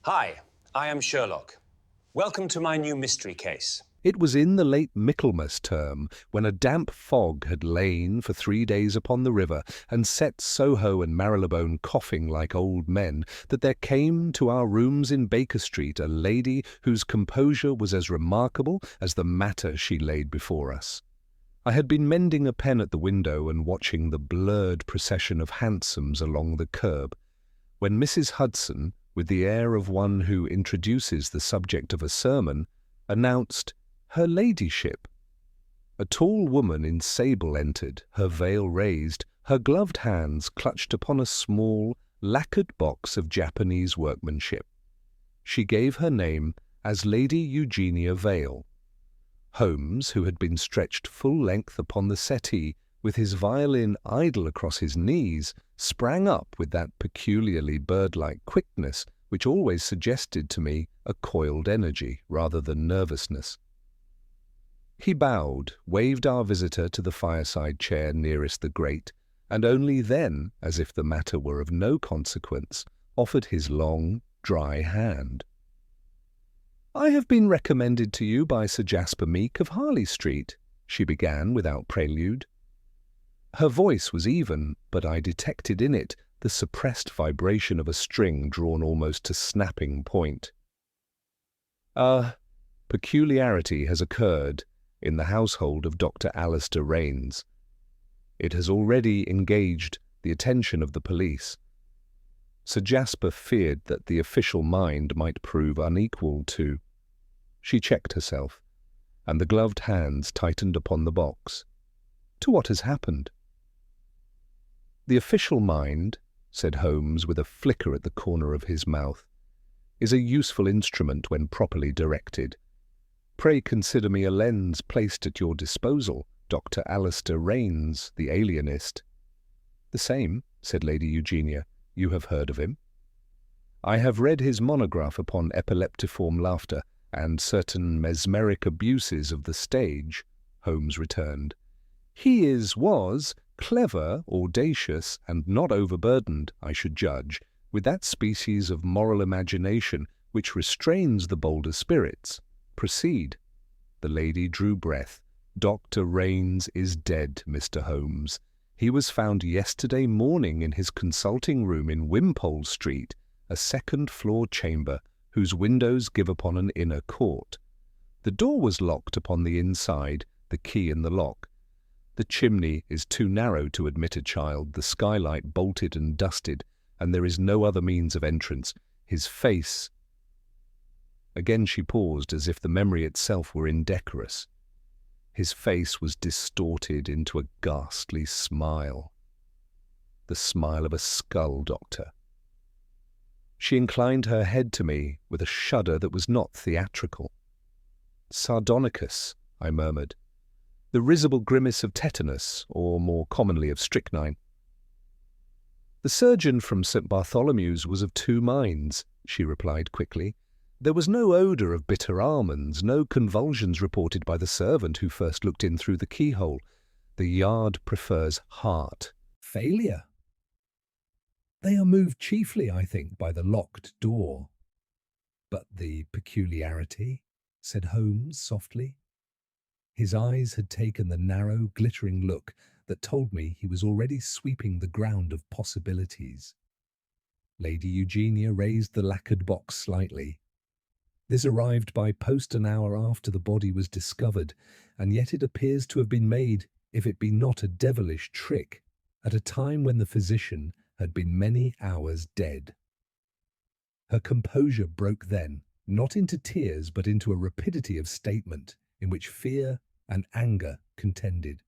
Hi, I am Sherlock. Welcome to my new mystery case. It was in the late Michaelmas term, when a damp fog had lain for 3 days upon the river, and set Soho and Marylebone coughing like old men, that there came to our rooms in Baker Street a lady whose composure was as remarkable as the matter she laid before us. I had been mending a pen at the window and watching the blurred procession of hansoms along the curb, when Mrs. Hudson, with the air of one who introduces the subject of a sermon, announced her ladyship. A tall woman in sable entered, her veil raised, her gloved hands clutched upon a small, lacquered box of Japanese workmanship. She gave her name as Lady Eugenia Vale. Holmes, who had been stretched full length upon the settee, with his violin idle across his knees, sprang up with that peculiarly bird-like quickness which always suggested to me a coiled energy rather than nervousness. He bowed, waved our visitor to the fireside chair nearest the grate, and only then, as if the matter were of no consequence, offered his long, dry hand. "I have been recommended to you by Sir Jasper Meek of Harley Street," she began without prelude. Her voice was even, but I detected in it the suppressed vibration of a string drawn almost to snapping point. "A peculiarity has occurred in the household of Dr. Alistair Raines. It has already engaged the attention of the police." Sir Jasper feared that the official mind might prove unequal to... She checked herself, and the gloved hands tightened upon the box. "To what has happened?" "The official mind," said Holmes with a flicker at the corner of his mouth, "is a useful instrument when properly directed. Pray consider me a lens placed at your disposal, Dr. Alistair Raines, the alienist." "The same," said Lady Eugenia. "You have heard of him?" "I have read his monograph upon epileptiform laughter and certain mesmeric abuses of the stage," Holmes returned. "He was clever, audacious, and not overburdened, I should judge, with that species of moral imagination which restrains the bolder spirits. Proceed." The lady drew breath. "Dr. Raines is dead, Mr. Holmes. He was found yesterday morning in his consulting room in Wimpole Street, a second-floor chamber whose windows give upon an inner court. The door was locked upon the inside, the key in the lock. The chimney is too narrow to admit a child, the skylight bolted and dusted, and there is no other means of entrance. His face—" Again she paused, as if the memory itself were indecorous. "His face was distorted into a ghastly smile. The smile of a skull, Doctor." She inclined her head to me with a shudder that was not theatrical. "Sardonicus," I murmured. "The risible grimace of tetanus, or more commonly of strychnine." "The surgeon from St. Bartholomew's was of two minds," she replied quickly. "There was no odour of bitter almonds, no convulsions reported by the servant who first looked in through the keyhole. The yard prefers heart failure. They are moved chiefly, I think, by the locked door." "But the peculiarity?" said Holmes softly. His eyes had taken the narrow, glittering look that told me he was already sweeping the ground of possibilities. Lady Eugenia raised the lacquered box slightly. "This arrived by post an hour after the body was discovered, and yet it appears to have been made, if it be not a devilish trick, at a time when the physician had been many hours dead." Her composure broke then, not into tears but into a rapidity of statement in which fear and anger contended.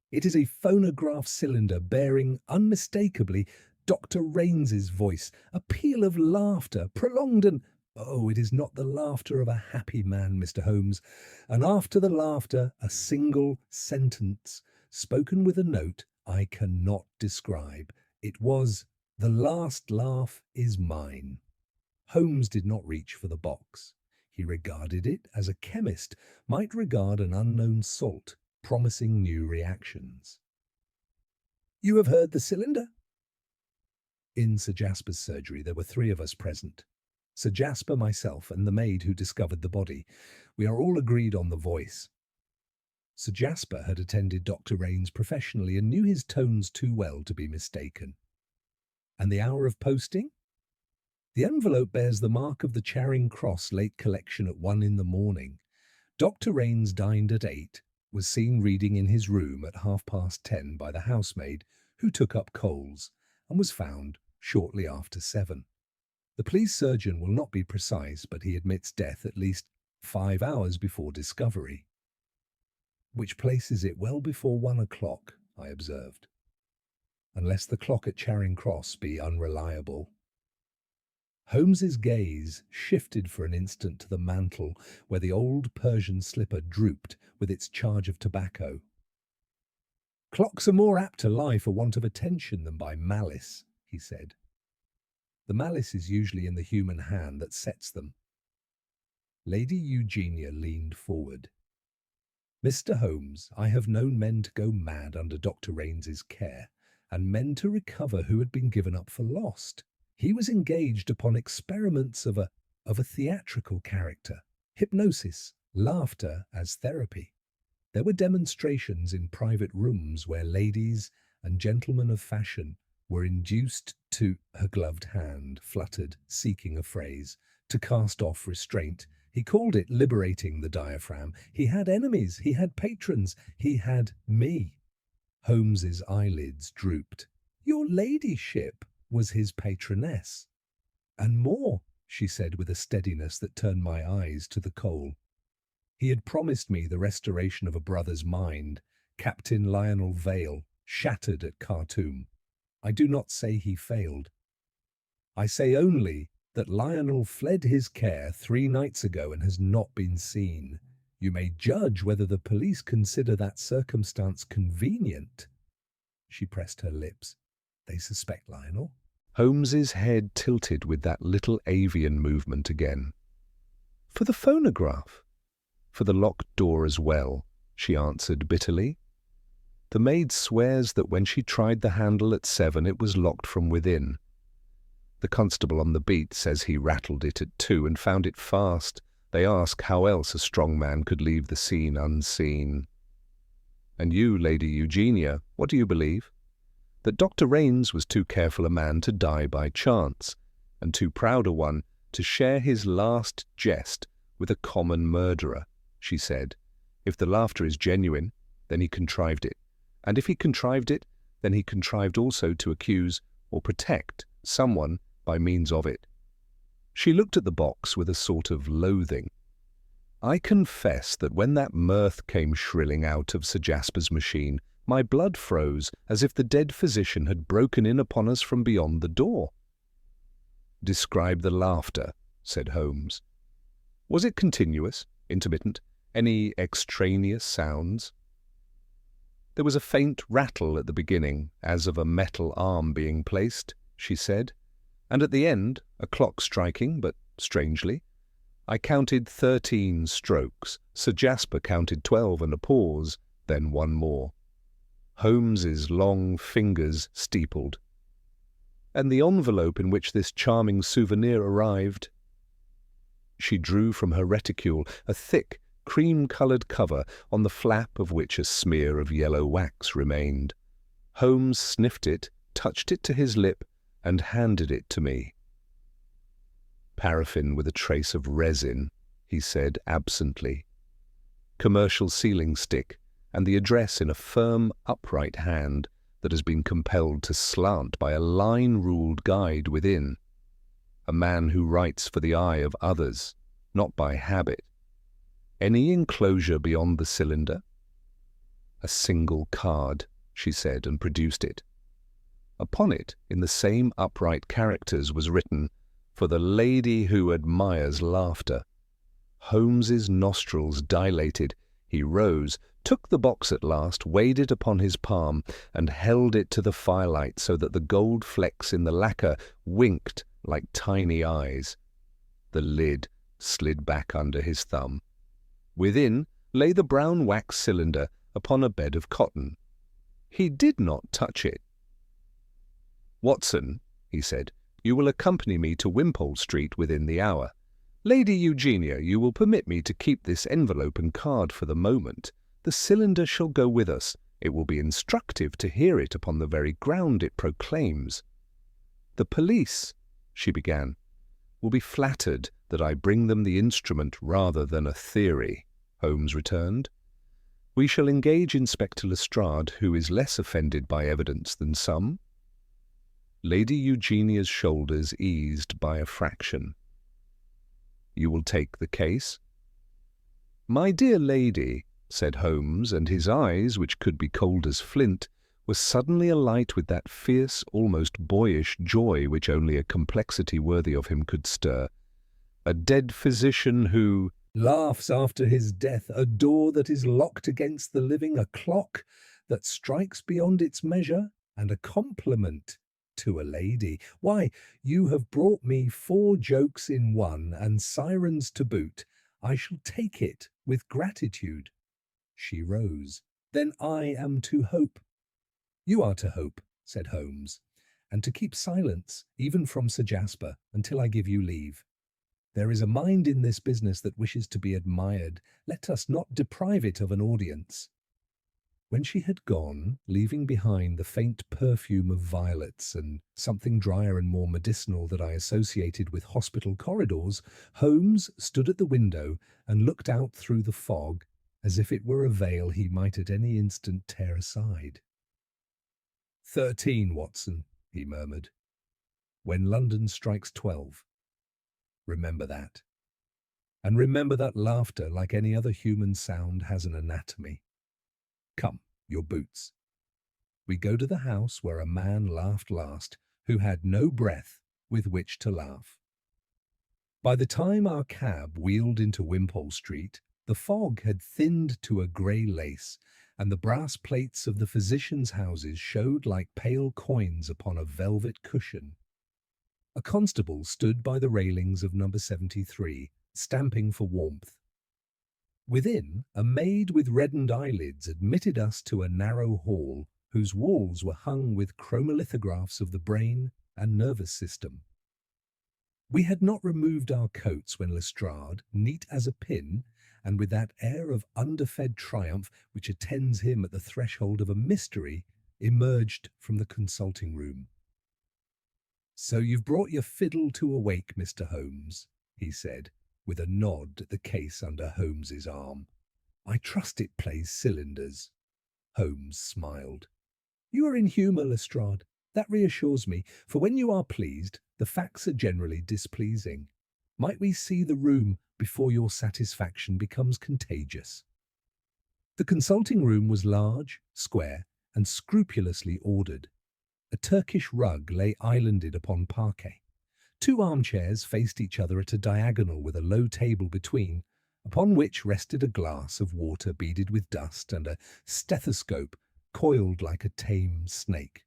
"It is a phonograph cylinder bearing unmistakably Dr. Raines's voice, a peal of laughter, prolonged and— Oh, it is not the laughter of a happy man, Mr. Holmes, and after the laughter a single sentence, spoken with a note I cannot describe. It was, 'The last laugh is mine.'" Holmes did not reach for the box. He regarded it as a chemist might regard an unknown salt, promising new reactions. "You have heard the cylinder?" In Sir Jasper's surgery there were 3 of us present. Sir Jasper, myself, and the maid who discovered the body. We are all agreed on the voice. Sir Jasper had attended Dr. Raines professionally and knew his tones too well to be mistaken. And the hour of posting? The envelope bears the mark of the Charing Cross late collection at 1 in the morning. Dr. Raines dined at 8, was seen reading in his room at 10:30 by the housemaid, who took up coals, and was found shortly after 7. The police surgeon will not be precise, but he admits death at least 5 hours before discovery. Which places it well before 1 o'clock, I observed. Unless the clock at Charing Cross be unreliable. Holmes's gaze shifted for an instant to the mantel where the old Persian slipper drooped with its charge of tobacco. Clocks are more apt to lie for want of attention than by malice, he said. The malice is usually in the human hand that sets them. Lady Eugenia leaned forward. Mr. Holmes, I have known men to go mad under Dr. Raines's care, and men to recover who had been given up for lost. He was engaged upon experiments of a theatrical character, hypnosis, laughter as therapy. There were demonstrations in private rooms where ladies and gentlemen of fashion were induced to, her gloved hand fluttered, seeking a phrase, to cast off restraint. He called it liberating the diaphragm. He had enemies, he had patrons, he had me. Holmes's eyelids drooped. Your ladyship was his patroness. And more, she said with a steadiness that turned my eyes to the coal. He had promised me the restoration of a brother's mind, Captain Lionel Vale, shattered at Khartoum. I do not say he failed. I say only that Lionel fled his care 3 nights ago and has not been seen. You may judge whether the police consider that circumstance convenient. She pressed her lips. They suspect Lionel? Holmes's head tilted with that little avian movement again. For the phonograph? For the locked door as well, she answered bitterly. The maid swears that when she tried the handle at 7 it was locked from within. The constable on the beat says he rattled it at 2 and found it fast. They ask how else a strong man could leave the scene unseen. And you, Lady Eugenia, what do you believe? That Dr. Raines was too careful a man to die by chance, and too proud a one to share his last jest with a common murderer, she said. If the laughter is genuine, then he contrived it. And if he contrived it, then he contrived also to accuse or protect someone by means of it. She looked at the box with a sort of loathing. I confess that when that mirth came shrilling out of Sir Jasper's machine, my blood froze as if the dead physician had broken in upon us from beyond the door. Describe the laughter, said Holmes. Was it continuous, intermittent, any extraneous sounds? There was a faint rattle at the beginning, as of a metal arm being placed, she said, and at the end, a clock striking, but strangely. I counted 13 strokes. Sir Jasper counted 12 and a pause, then one more. Holmes's long fingers steepled. And the envelope in which this charming souvenir arrived? She drew from her reticule a thick, cream-coloured cover on the flap of which a smear of yellow wax remained. Holmes sniffed it, touched it to his lip, and handed it to me. Paraffin with a trace of resin, he said absently. Commercial sealing stick, and the address in a firm, upright hand that has been compelled to slant by a line-ruled guide within. A man who writes for the eye of others, not by habit. Any enclosure beyond the cylinder? A single card, she said, and produced it. Upon it, in the same upright characters, was written, "For the lady who admires laughter." Holmes's nostrils dilated. He rose, took the box at last, weighed it upon his palm, and held it to the firelight so that the gold flecks in the lacquer winked like tiny eyes. The lid slid back under his thumb. Within lay the brown wax cylinder upon a bed of cotton. He did not touch it. "Watson," he said, You will accompany me to Wimpole Street within the hour. Lady Eugenia, you will permit me to keep this envelope and card for the moment. The cylinder shall go with us. It will be instructive to hear it upon the very ground it proclaims. The police, she began, will be flattered that I bring them the instrument rather than a theory, Holmes returned. We shall engage Inspector Lestrade, who is less offended by evidence than some. Lady Eugenia's shoulders eased by a fraction. You will take the case? My dear lady, said Holmes, and his eyes, which could be cold as flint, were suddenly alight with that fierce, almost boyish joy which only a complexity worthy of him could stir. A dead physician who laughs after his death, a door that is locked against the living, a clock that strikes beyond its measure, and a compliment to a lady. Why, you have brought me 4 jokes in one, and sirens to boot. I shall take it with gratitude. She rose. Then I am to hope. You are to hope, said Holmes, and to keep silence, even from Sir Jasper, until I give you leave. There is a mind in this business that wishes to be admired. Let us not deprive it of an audience. When she had gone, leaving behind the faint perfume of violets and something drier and more medicinal that I associated with hospital corridors, Holmes stood at the window and looked out through the fog as if it were a veil he might at any instant tear aside. 13, Watson, he murmured. When London strikes 12. Remember that. And remember that laughter, like any other human sound, has an anatomy. Come, your boots. We go to the house where a man laughed last, who had no breath with which to laugh. By the time our cab wheeled into Wimpole Street, the fog had thinned to a grey lace, and the brass plates of the physicians' houses showed like pale coins upon a velvet cushion. A constable stood by the railings of number 73, stamping for warmth. Within, a maid with reddened eyelids admitted us to a narrow hall whose walls were hung with chromolithographs of the brain and nervous system. We had not removed our coats when Lestrade, neat as a pin, and with that air of underfed triumph which attends him at the threshold of a mystery, emerged from the consulting room. "So you've brought your fiddle to awake, Mr. Holmes," he said, with a nod at the case under Holmes's arm. "I trust it plays cylinders." Holmes smiled. "You are in humour, Lestrade. That reassures me, for when you are pleased, the facts are generally displeasing. Might we see the room before your satisfaction becomes contagious?" The consulting room was large, square, and scrupulously ordered. A Turkish rug lay islanded upon parquet. 2 armchairs faced each other at a diagonal with a low table between, upon which rested a glass of water beaded with dust and a stethoscope coiled like a tame snake.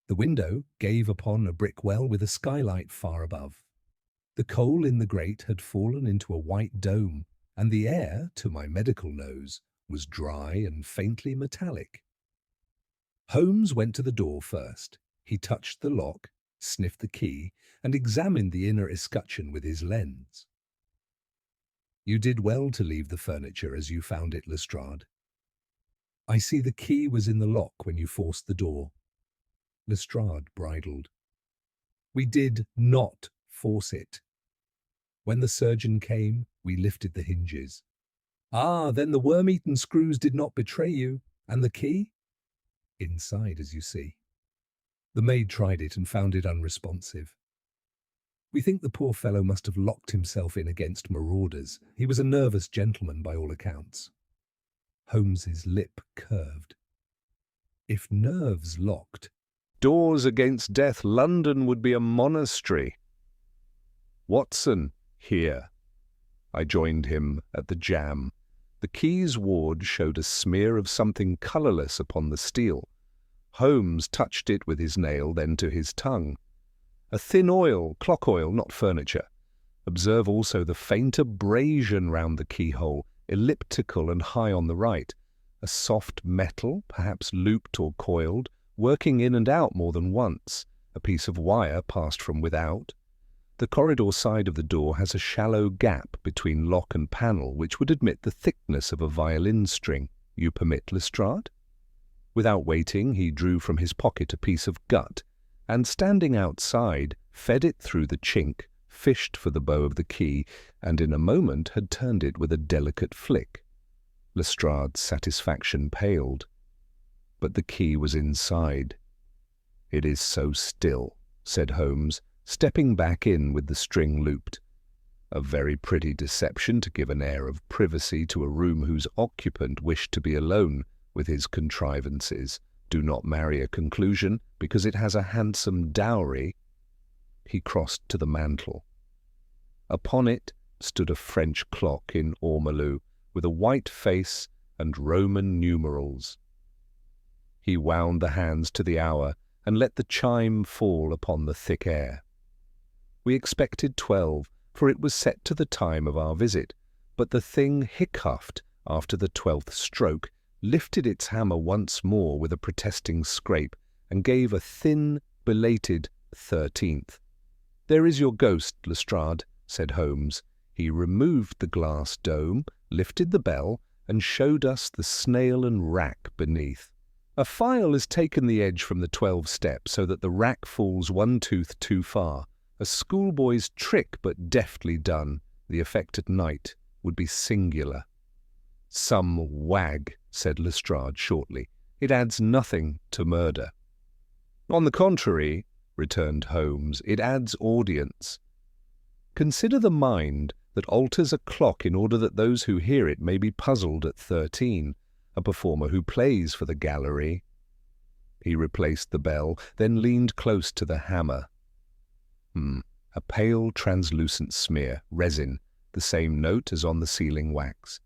The window gave upon a brick well with a skylight far above. The coal in the grate had fallen into a white dome, and the air, to my medical nose, was dry and faintly metallic. Holmes went to the door first. He touched the lock, sniffed the key, and examined the inner escutcheon with his lens. "You did well to leave the furniture as you found it, Lestrade. I see the key was in the lock when you forced the door." Lestrade bridled. "We did not force it. When the surgeon came, we lifted the hinges." "Ah, then the worm-eaten screws did not betray you. And the key?" "Inside, as you see. The maid tried it and found it unresponsive. We think the poor fellow must have locked himself in against marauders. He was a nervous gentleman by all accounts." Holmes's lip curved. "If nerves locked doors against death, London would be a monastery." "Watson, here." I joined him at the jamb. The key's ward showed a smear of something colourless upon the steel. Holmes touched it with his nail, then to his tongue. "A thin oil, clock oil, not furniture. Observe also the faint abrasion round the keyhole, elliptical and high on the right. A soft metal, perhaps looped or coiled, working in and out more than once. A piece of wire passed from without. The corridor side of the door has a shallow gap between lock and panel which would admit the thickness of a violin string. You permit, Lestrade? Without waiting, he drew from his pocket a piece of gut, and standing outside, fed it through the chink, fished for the bow of the key, and in a moment had turned it with a delicate flick. Lestrade's satisfaction paled. But the key was inside. "It is so still," said Holmes, stepping back in with the string looped. "A very pretty deception to give an air of privacy to a room whose occupant wished to be alone with his contrivances. Do not marry a conclusion because it has a handsome dowry." He crossed to the mantel. Upon it stood a French clock in ormolu, with a white face and Roman numerals. He wound the hands to the hour and let the chime fall upon the thick air. We expected 12, for it was set to the time of our visit, but the thing hiccoughed after the 12th stroke, lifted its hammer once more with a protesting scrape, and gave a thin, belated 13th. "There is your ghost, Lestrade," said Holmes. He removed the glass dome, lifted the bell, and showed us the snail and rack beneath. A file has taken the edge from the 12 step so that the rack falls one tooth too far. A schoolboy's trick, but deftly done. The effect at night would be singular. "Some wag," said Lestrade shortly. "It adds nothing to murder." "On the contrary," returned Holmes, "it adds audience. Consider the mind that alters a clock in order that those who hear it may be puzzled at 13, a performer who plays for the gallery." He replaced the bell, then leaned close to the hammer. A pale translucent smear, resin, the same note as on the sealing wax.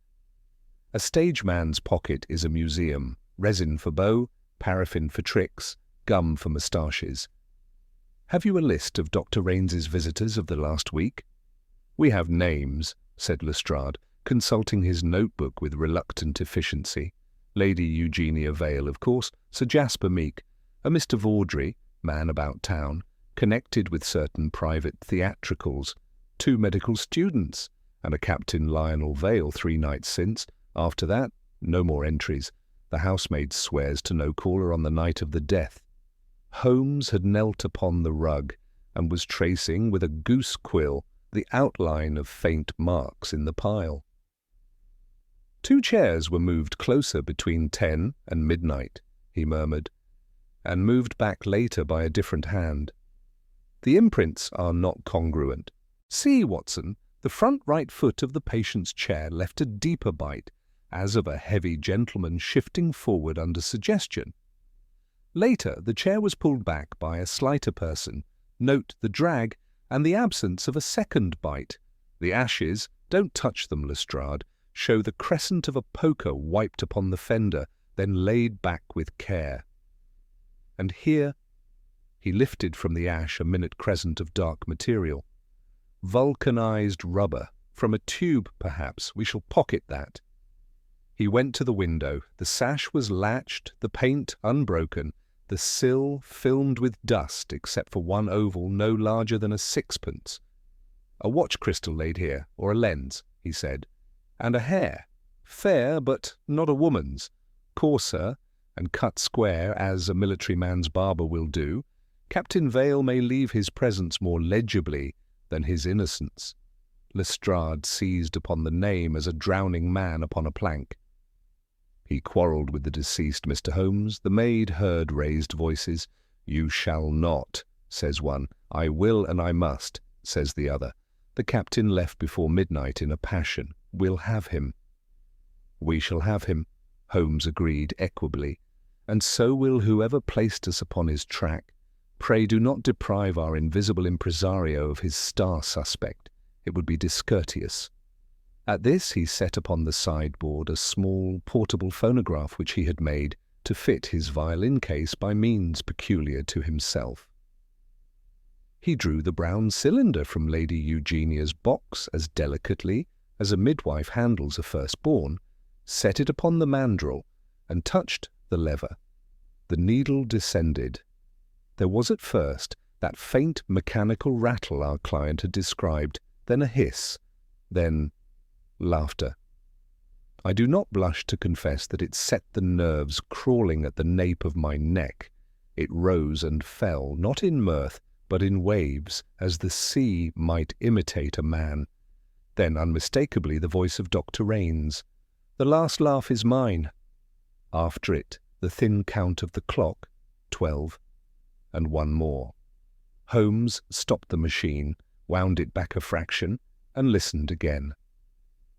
A stage man's pocket is a museum, resin for bow, paraffin for tricks, gum for moustaches. "Have you a list of Dr. Raines's visitors of the last week?" "We have names," said Lestrade, consulting his notebook with reluctant efficiency. "Lady Eugenia Vale, of course, Sir Jasper Meek, a Mr. Vawdrey, man about town, connected with certain private theatricals, 2 medical students, and a Captain Lionel Vale 3 nights since. After that, no more entries. The housemaid swears to no caller on the night of the death." Holmes had knelt upon the rug and was tracing with a goose quill the outline of faint marks in the pile. 2 chairs were moved closer between 10 and midnight, he murmured, and moved back later by a different hand. "The imprints are not congruent. See, Watson, the front right foot of the patient's chair left a deeper bite, as of a heavy gentleman shifting forward under suggestion. Later, the chair was pulled back by a slighter person. Note the drag and the absence of a second bite. The ashes, don't touch them, Lestrade, show the crescent of a poker wiped upon the fender, then laid back with care. And here," he lifted from the ash a minute crescent of dark material. "Vulcanized rubber, from a tube perhaps. We shall pocket that." He went to the window. The sash was latched, the paint unbroken, the sill filmed with dust except for one oval no larger than a sixpence. "A watch crystal laid here, or a lens," he said, "and a hair, fair but not a woman's, coarser and cut square as a military man's barber will do. Captain Vale may leave his presence more legibly than his innocence." Lestrade seized upon the name as a drowning man upon a plank. "He quarrelled with the deceased, Mr. Holmes." The maid heard raised voices. "You shall not," says one. "I will and I must," says the other. The captain left before midnight in a passion. "We'll have him." "We shall have him," Holmes agreed equably, "and so will whoever placed us upon his track. Pray do not deprive our invisible impresario of his star suspect. It would be discourteous." At this he set upon the sideboard a small portable phonograph which he had made to fit his violin case by means peculiar to himself. He drew the brown cylinder from Lady Eugenia's box as delicately as a midwife handles a firstborn, set it upon the mandrel, and touched the lever. The needle descended. There was at first that faint mechanical rattle our client had described, then a hiss, then laughter. I do not blush to confess that it set the nerves crawling at the nape of my neck. It rose and fell, not in mirth, but in waves, as the sea might imitate a man. Then, unmistakably, the voice of Dr. Raines. "The last laugh is mine." After it, the thin count of the clock, 12, and one more. Holmes stopped the machine, wound it back a fraction, and listened again.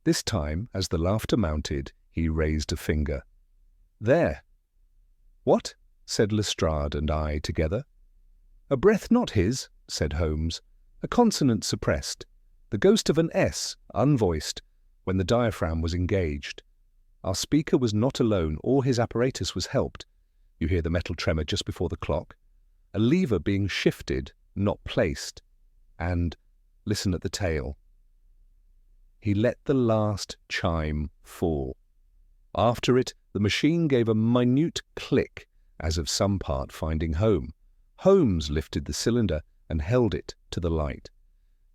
This time, as the laughter mounted, he raised a finger. "There." "What?" said Lestrade and I together. "A breath not his," said Holmes. "A consonant suppressed. The ghost of an S, unvoiced, when the diaphragm was engaged. Our speaker was not alone, or his apparatus was helped. You hear the metal tremor just before the clock. A lever being shifted, not placed. And listen at the tail." He let the last chime fall. After it, the machine gave a minute click, as of some part finding home. Holmes lifted the cylinder and held it to the light.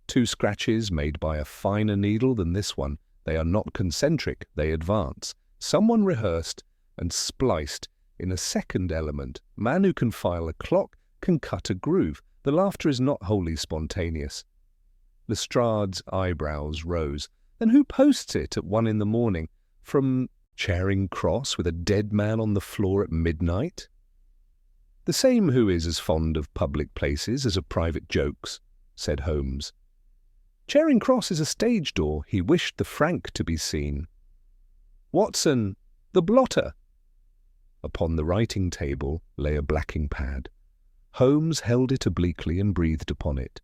2 scratches made by a finer needle than this one. They are not concentric, they advance. Someone rehearsed and spliced in a second element. Man who can file a clock can cut a groove. The laughter is not wholly spontaneous. Lestrade's eyebrows rose. "Then who posts it at 1 in the morning? From Charing Cross with a dead man on the floor at midnight?" "The same who is as fond of public places as of private jokes," said Holmes. "Charing Cross is a stage door. He wished the frank to be seen." "Watson, the blotter." Upon the writing table lay a blacking pad. Holmes held it obliquely and breathed upon it.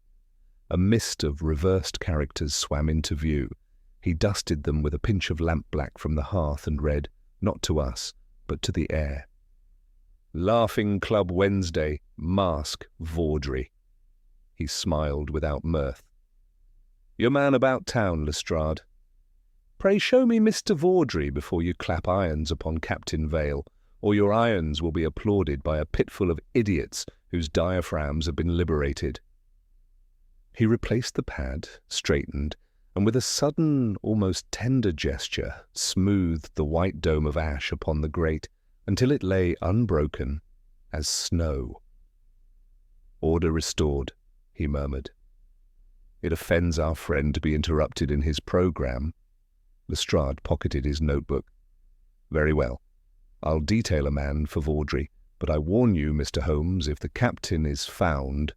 A mist of reversed characters swam into view. He dusted them with a pinch of lampblack from the hearth and read, not to us, but to the air. "Laughing Club Wednesday, Mask, Vaudrey." He smiled without mirth. "Your man about town, Lestrade. Pray show me Mr. Vaudrey before you clap irons upon Captain Vale, or your irons will be applauded by a pitful of idiots whose diaphragms have been liberated." He replaced the pad, straightened, and with a sudden, almost tender gesture, smoothed the white dome of ash upon the grate until it lay unbroken as snow. "Order restored," he murmured. "It offends our friend to be interrupted in his programme." Lestrade pocketed his notebook. "Very well. I'll detail a man for Vaudrey, but I warn you, Mr. Holmes, if the captain is found,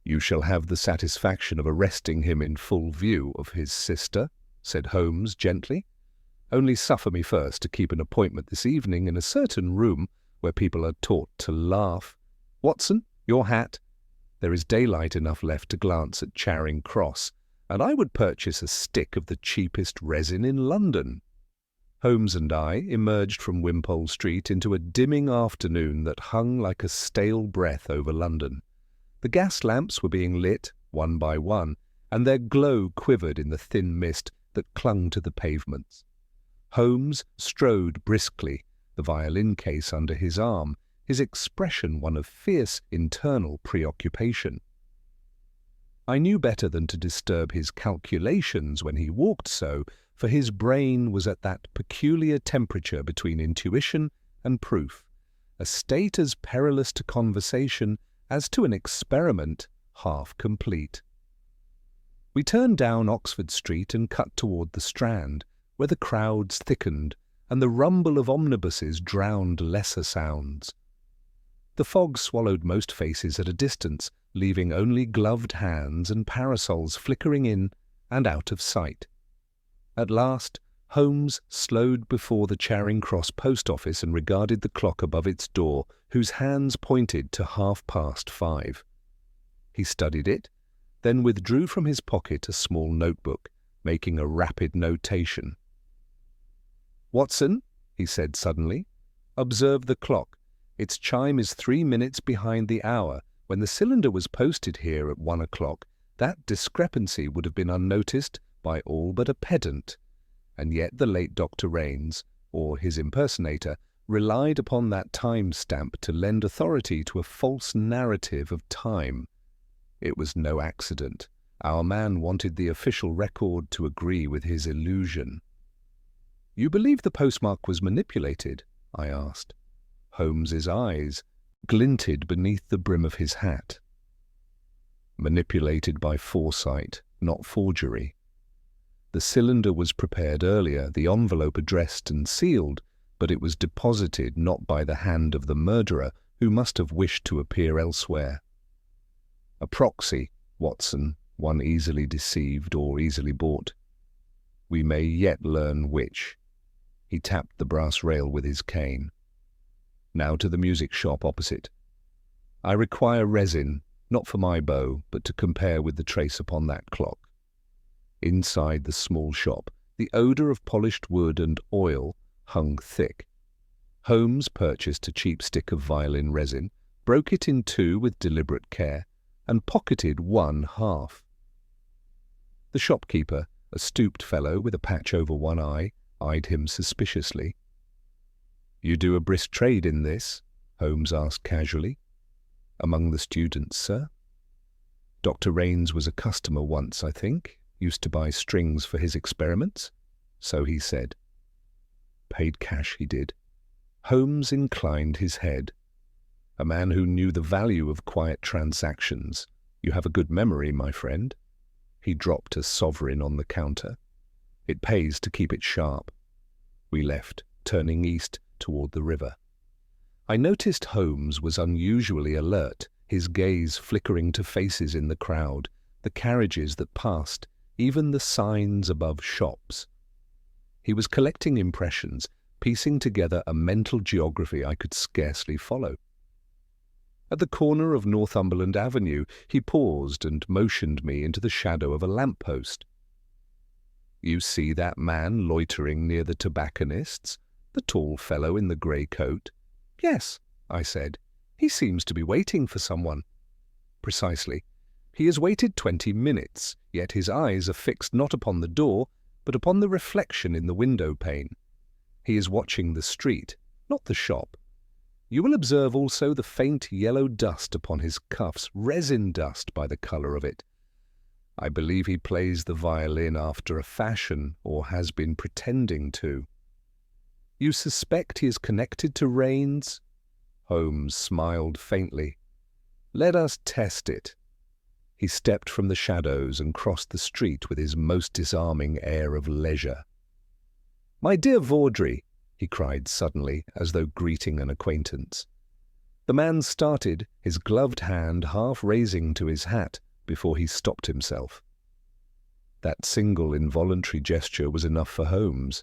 you shall have the satisfaction of arresting him in full view of his sister," said Holmes gently. "Only suffer me first to keep an appointment this evening in a certain room where people are taught to laugh. Watson, your hat. There is daylight enough left to glance at Charing Cross, and I would purchase a stick of the cheapest resin in London." Holmes and I emerged from Wimpole Street into a dimming afternoon that hung like a stale breath over London. The gas lamps were being lit, one by one, and their glow quivered in the thin mist that clung to the pavements. Holmes strode briskly, the violin case under his arm, his expression one of fierce internal preoccupation. I knew better than to disturb his calculations when he walked so, for his brain was at that peculiar temperature between intuition and proof, a state as perilous to conversation as to an experiment half complete. We turned down Oxford Street and cut toward the Strand, where the crowds thickened and the rumble of omnibuses drowned lesser sounds. The fog swallowed most faces at a distance, leaving only gloved hands and parasols flickering in and out of sight. At last, Holmes slowed before the Charing Cross post office and regarded the clock above its door, whose hands pointed to 5:30. He studied it, then withdrew from his pocket a small notebook, making a rapid notation. "Watson," he said suddenly, "observe the clock. Its chime is 3 minutes behind the hour. When the cylinder was posted here at 1 o'clock, that discrepancy would have been unnoticed by all but a pedant. And yet the late Dr. Raines, or his impersonator, relied upon that time stamp to lend authority to a false narrative of time. It was no accident. Our man wanted the official record to agree with his illusion. "You believe the postmark was manipulated?" I asked. Holmes's eyes glinted beneath the brim of his hat. "Manipulated by foresight, not forgery. The cylinder was prepared earlier, the envelope addressed and sealed, but it was deposited not by the hand of the murderer, who must have wished to appear elsewhere. A proxy, Watson, one easily deceived or easily bought. We may yet learn which." He tapped the brass rail with his cane. "Now to the music shop opposite. I require resin, not for my bow, but to compare with the trace upon that clock." Inside the small shop, the odour of polished wood and oil hung thick. Holmes purchased a cheap stick of violin resin, broke it in two with deliberate care, and pocketed one half. The shopkeeper, a stooped fellow with a patch over one eye, eyed him suspiciously. "You do a brisk trade in this?" Holmes asked casually. "Among the students, sir. Dr. Raines was a customer once, I think. Used to buy strings for his experiments." "So he said." "Paid cash, he did." Holmes inclined his head. "A man who knew the value of quiet transactions. You have a good memory, my friend." He dropped a sovereign on the counter. "It pays to keep it sharp." We left, turning east toward the river. I noticed Holmes was unusually alert, his gaze flickering to faces in the crowd, the carriages that passed, even the signs above shops. He was collecting impressions, piecing together a mental geography I could scarcely follow. At the corner of Northumberland Avenue, he paused and motioned me into the shadow of a lamp-post. "You see that man loitering near the tobacconist's, the tall fellow in the grey coat?" "Yes," I said. "He seems to be waiting for someone." "Precisely. He has waited 20 minutes, yet his eyes are fixed not upon the door, but upon the reflection in the window pane. He is watching the street, not the shop. You will observe also the faint yellow dust upon his cuffs, resin dust by the colour of it. I believe he plays the violin after a fashion, or has been pretending to." "You suspect he is connected to Raines?" Holmes smiled faintly. "Let us test it." He stepped from the shadows and crossed the street with his most disarming air of leisure. "My dear Vaudrey," he cried suddenly, as though greeting an acquaintance. The man started, his gloved hand half raising to his hat, before he stopped himself. That single involuntary gesture was enough for Holmes.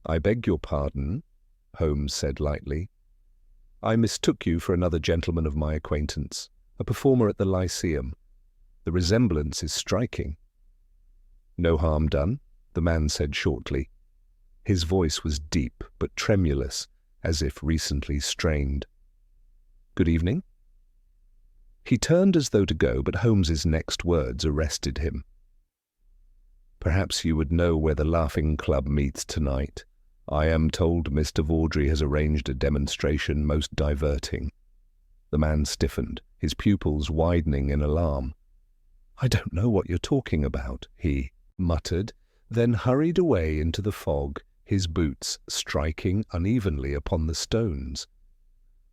"I beg your pardon," Holmes said lightly. "I mistook you for another gentleman of my acquaintance, a performer at the Lyceum. The resemblance is striking." "No harm done," the man said shortly. His voice was deep but tremulous, as if recently strained. "Good evening." He turned as though to go, but Holmes's next words arrested him. "Perhaps you would know where the Laughing Club meets tonight. I am told Mr. Vaudrey has arranged a demonstration most diverting." The man stiffened, his pupils widening in alarm. "I don't know what you're talking about," he muttered, then hurried away into the fog, his boots striking unevenly upon the stones.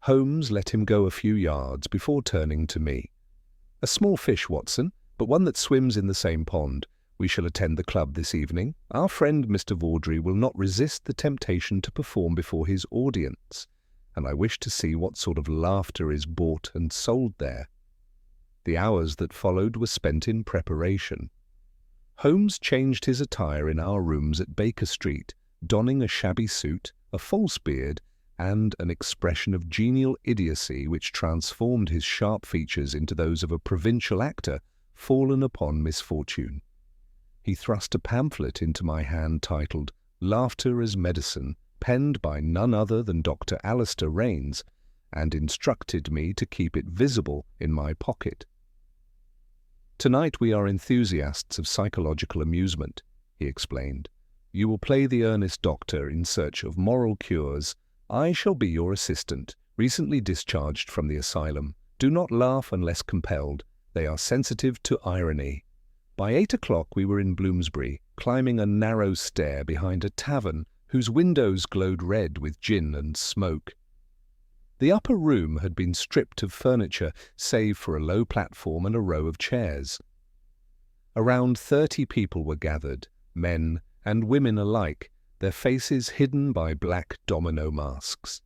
Holmes let him go a few yards before turning to me. "A small fish, Watson, but one that swims in the same pond. We shall attend the club this evening. Our friend Mr. Vaudrey will not resist the temptation to perform before his audience, and I wish to see what sort of laughter is bought and sold there." The hours that followed were spent in preparation. Holmes changed his attire in our rooms at Baker Street, donning a shabby suit, a false beard, and an expression of genial idiocy which transformed his sharp features into those of a provincial actor fallen upon misfortune. He thrust a pamphlet into my hand titled "Laughter as Medicine," penned by none other than Dr. Alistair Raines, and instructed me to keep it visible in my pocket. "Tonight we are enthusiasts of psychological amusement," he explained. "You will play the earnest doctor in search of moral cures, I shall be your assistant, recently discharged from the asylum. Do not laugh unless compelled. They are sensitive to irony. By 8 o'clock we were in Bloomsbury, climbing a narrow stair behind a tavern whose windows glowed red with gin and smoke. The upper room had been stripped of furniture, save for a low platform and a row of chairs. Around 30 people were gathered, men and women alike, their faces hidden by black domino masks.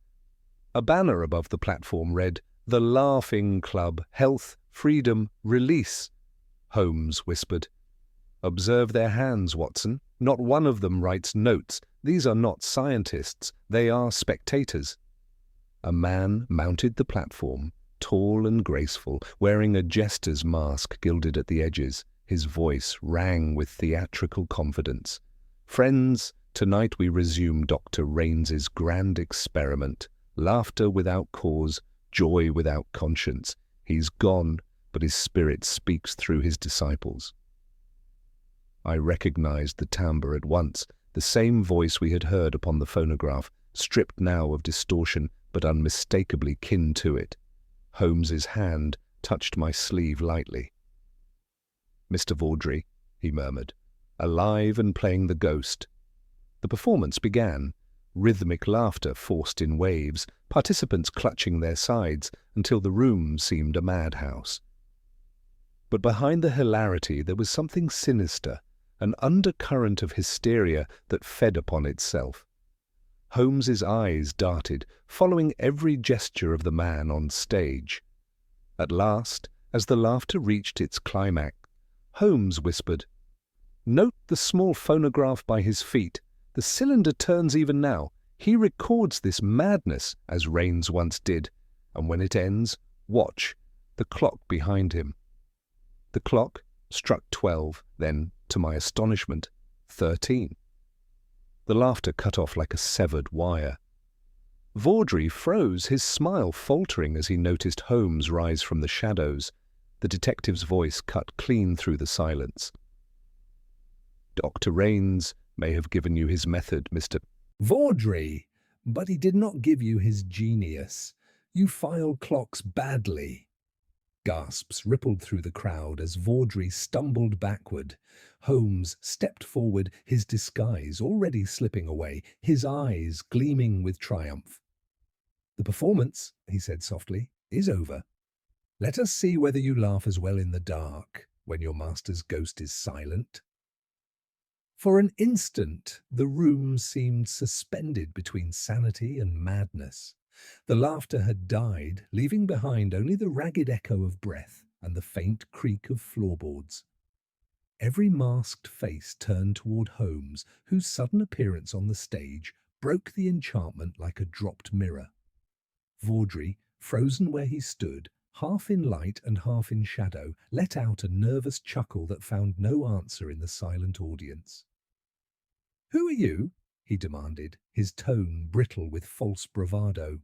A banner above the platform read, "The Laughing Club, Health, Freedom, Release." Holmes whispered, "Observe their hands, Watson. Not one of them writes notes. These are not scientists. They are spectators." A man mounted the platform, tall and graceful, wearing a jester's mask gilded at the edges. His voice rang with theatrical confidence. "Friends, tonight we resume Dr. Raines's grand experiment. Laughter without cause, joy without conscience. He's gone, but his spirit speaks through his disciples." I recognized the timbre at once, the same voice we had heard upon the phonograph, stripped now of distortion, but unmistakably kin to it. Holmes's hand touched my sleeve lightly. "Mr. Vawdrey," he murmured, alive and playing the ghost. The performance began, rhythmic laughter forced in waves, participants clutching their sides until the room seemed a madhouse. But behind the hilarity there was something sinister, an undercurrent of hysteria that fed upon itself. Holmes's eyes darted, following every gesture of the man on stage. At last, as the laughter reached its climax, Holmes whispered, "Note the small phonograph by his feet. The cylinder turns even now. He records this madness, as Raines once did, and when it ends, watch the clock behind him." The clock struck 12, then, to my astonishment, 13. The laughter cut off like a severed wire. Vawdrey froze, his smile faltering as he noticed Holmes rise from the shadows. The detective's voice cut clean through the silence. "Dr. Raines may have given you his method, Mr. Vawdrey, but he did not give you his genius. You file clocks badly." Gasps rippled through the crowd as Vawdrey stumbled backward. Holmes stepped forward, his disguise already slipping away, his eyes gleaming with triumph. "The performance," he said softly, "is over. Let us see whether you laugh as well in the dark, when your master's ghost is silent." For an instant, the room seemed suspended between sanity and madness. The laughter had died, leaving behind only the ragged echo of breath and the faint creak of floorboards. Every masked face turned toward Holmes, whose sudden appearance on the stage broke the enchantment like a dropped mirror. Vawdrey, frozen where he stood, half in light and half in shadow, let out a nervous chuckle that found no answer in the silent audience. "Who are you?" he demanded, his tone brittle with false bravado.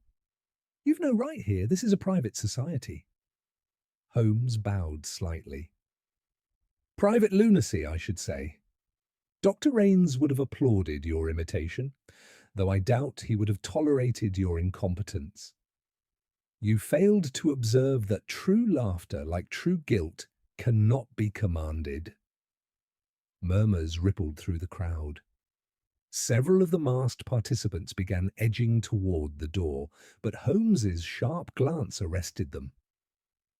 "You've no right here. This is a private society." Holmes bowed slightly. "Private lunacy, I should say. Dr. Raines would have applauded your imitation, though I doubt he would have tolerated your incompetence. You failed to observe that true laughter, like true guilt, cannot be commanded." Murmurs rippled through the crowd. Several of the masked participants began edging toward the door, but Holmes's sharp glance arrested them.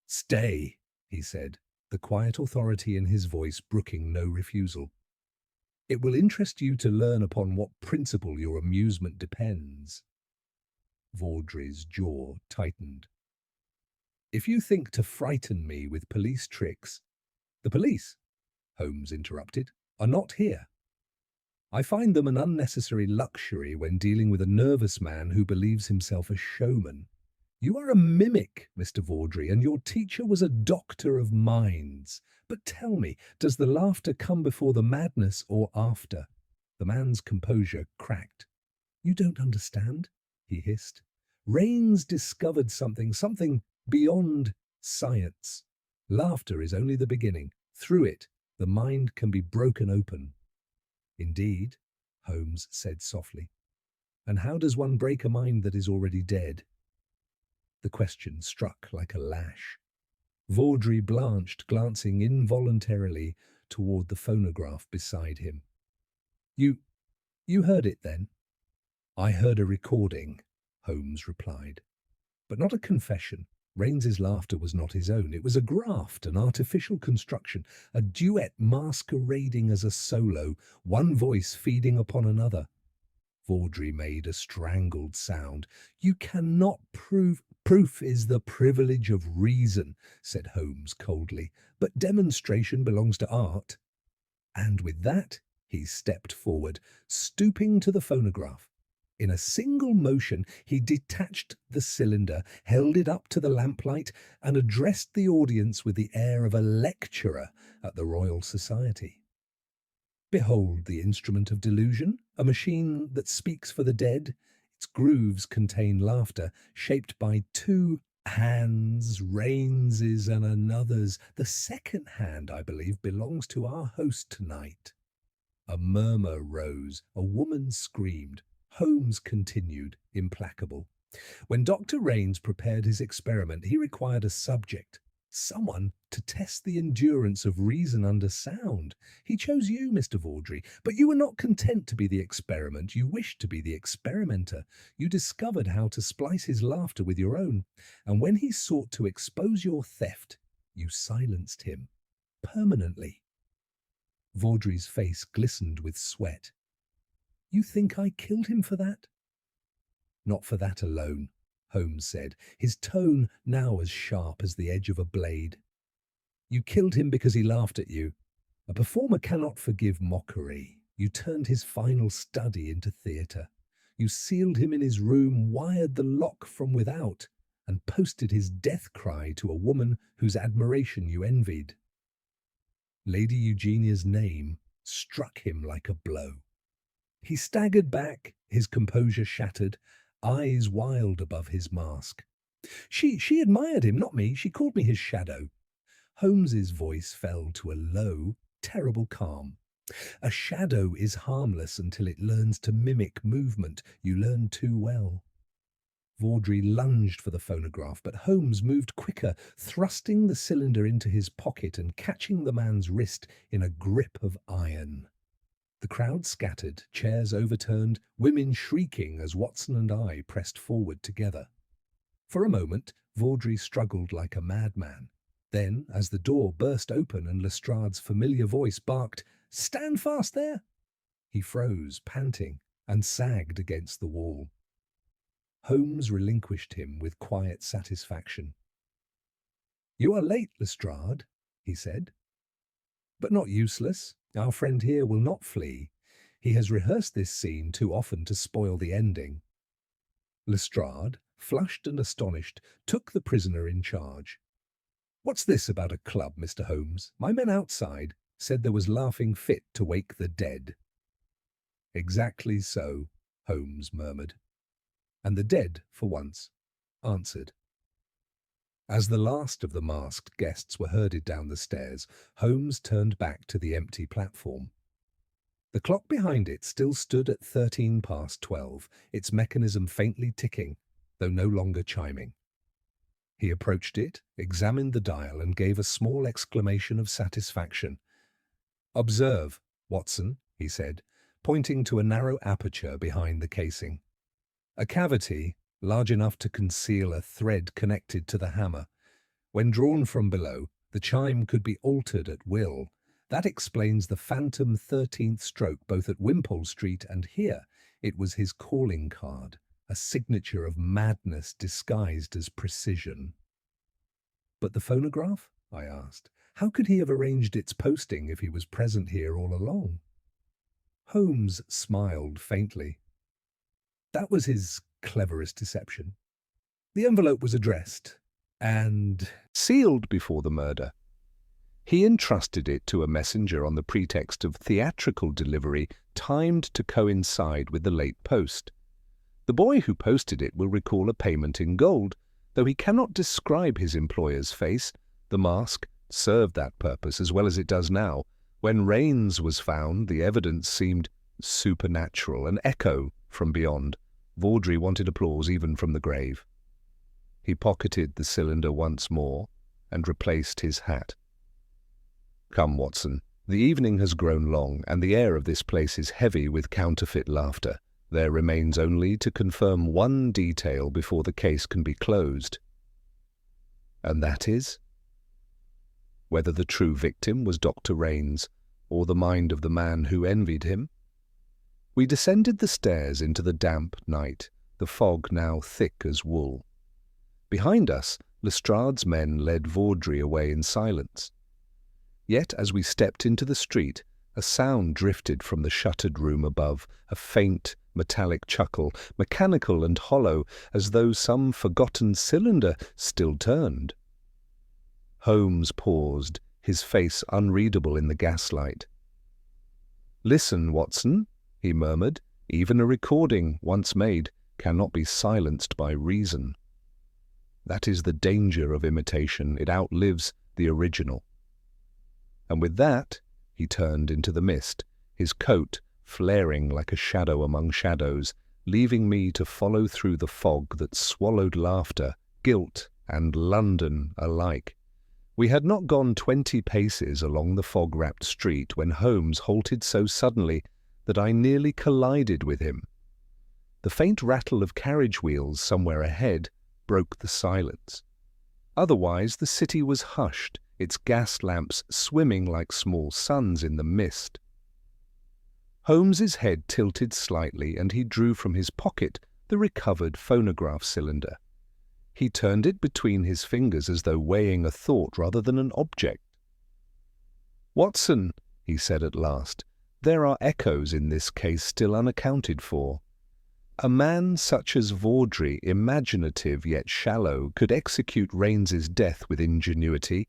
"Stay," he said, the quiet authority in his voice brooking no refusal. "It will interest you to learn upon what principle your amusement depends." Vawdrey's jaw tightened. "If you think to frighten me with police tricks—" "The police," Holmes interrupted, "are not here. I find them an unnecessary luxury when dealing with a nervous man who believes himself a showman. You are a mimic, Mr. Vawdrey, and your teacher was a doctor of minds. But tell me, does the laughter come before the madness or after?" The man's composure cracked. "You don't understand," he hissed. "Raines discovered something beyond science. Laughter is only the beginning. Through it, the mind can be broken open." "Indeed," Holmes said softly. And how does one break a mind that is already dead? The question struck like a lash. Vaudrey blanched, glancing involuntarily toward the phonograph beside him. You heard it then? I heard a recording, Holmes replied. But not a confession. Raines's laughter was not his own. It was a graft, an artificial construction, a duet masquerading as a solo, one voice feeding upon another. Vaudrey made a strangled sound. You cannot prove. Proof is the privilege of reason, said Holmes coldly, but demonstration belongs to art. And with that, he stepped forward, stooping to the phonograph. In a single motion, he detached the cylinder, held it up to the lamplight, and addressed the audience with the air of a lecturer at the Royal Society. Behold the instrument of delusion, a machine that speaks for the dead. Its grooves contain laughter, shaped by two hands, Raines's and another's. The second hand, I believe, belongs to our host tonight. A murmur rose, a woman screamed. Holmes continued, implacable. When Dr. Raines prepared his experiment, he required a subject, someone to test the endurance of reason under sound. He chose you, Mr. Vaudrey, but you were not content to be the experiment. You wished to be the experimenter. You discovered how to splice his laughter with your own, and when he sought to expose your theft, you silenced him permanently. Vaudrey's face glistened with sweat. You think I killed him for that? Not for that alone, Holmes said, his tone now as sharp as the edge of a blade. You killed him because he laughed at you. A performer cannot forgive mockery. You turned his final study into theatre. You sealed him in his room, wired the lock from without, and posted his death cry to a woman whose admiration you envied. Lady Eugenia's name struck him like a blow. He staggered back, his composure shattered, eyes wild above his mask. She admired him, not me. She called me his shadow. Holmes's voice fell to a low, terrible calm. A shadow is harmless until it learns to mimic movement. You learn too well. Vaudrey lunged for the phonograph, but Holmes moved quicker, thrusting the cylinder into his pocket and catching the man's wrist in a grip of iron. The crowd scattered, chairs overturned, women shrieking as Watson and I pressed forward together. For a moment, Vaudrey struggled like a madman. Then, as the door burst open and Lestrade's familiar voice barked, "Stand fast there!" he froze, panting, and sagged against the wall. Holmes relinquished him with quiet satisfaction. "You are late, Lestrade," he said. "But not useless. Our friend here will not flee. He has rehearsed this scene too often to spoil the ending." Lestrade, flushed and astonished, took the prisoner in charge. "What's this about a club, Mr. Holmes? My men outside said there was laughing fit to wake the dead." "Exactly so," Holmes murmured. And the dead, for once, answered. As the last of the masked guests were herded down the stairs, Holmes turned back to the empty platform. The clock behind it still stood at 12:13, its mechanism faintly ticking, though no longer chiming. He approached it, examined the dial, and gave a small exclamation of satisfaction. "Observe, Watson," he said, pointing to a narrow aperture behind the casing. A cavity large enough to conceal a thread connected to the hammer. When drawn from below, the chime could be altered at will. That explains the phantom 13th stroke both at Wimpole Street and here. It was his calling card, a signature of madness disguised as precision. "But the phonograph?" I asked. "How could he have arranged its posting if he was present here all along?" Holmes smiled faintly. "That was his cleverest deception. The envelope was addressed and Sealed before the murder. He entrusted it to a messenger on the pretext of theatrical delivery timed to coincide with the late post. The boy who posted it will recall a payment in gold, though he cannot describe his employer's face. The mask served that purpose as well as it does now. When Raines was found, the evidence seemed supernatural, an echo from beyond. Vaudrey wanted applause even from the grave. He pocketed the cylinder once more and replaced his hat. "Come, Watson. The evening has grown long, and the air of this place is heavy with counterfeit laughter. There remains only to confirm one detail before the case can be closed." "And that is?" "Whether the true victim was Dr. Raines, or the mind of the man who envied him." We descended the stairs into the damp night, the fog now thick as wool. Behind us, Lestrade's men led Vaudrey away in silence. Yet as we stepped into the street, a sound drifted from the shuttered room above, a faint, metallic chuckle, mechanical and hollow, as though some forgotten cylinder still turned. Holmes paused, his face unreadable in the gaslight. "Listen, Watson," he murmured. "Even a recording, once made, cannot be silenced by reason. That is the danger of imitation. It outlives the original." And with that, he turned into the mist, his coat flaring like a shadow among shadows, leaving me to follow through the fog that swallowed laughter, guilt, and London alike. We had not gone 20 paces along the fog-wrapped street when Holmes halted so suddenly that I nearly collided with him. The faint rattle of carriage wheels somewhere ahead broke the silence. Otherwise the city was hushed, its gas lamps swimming like small suns in the mist. Holmes's head tilted slightly, and he drew from his pocket the recovered phonograph cylinder. He turned it between his fingers as though weighing a thought rather than an object. "Watson," he said at last, "there are echoes in this case still unaccounted for. A man such as Vaudrey, imaginative yet shallow, could execute Raines's death with ingenuity,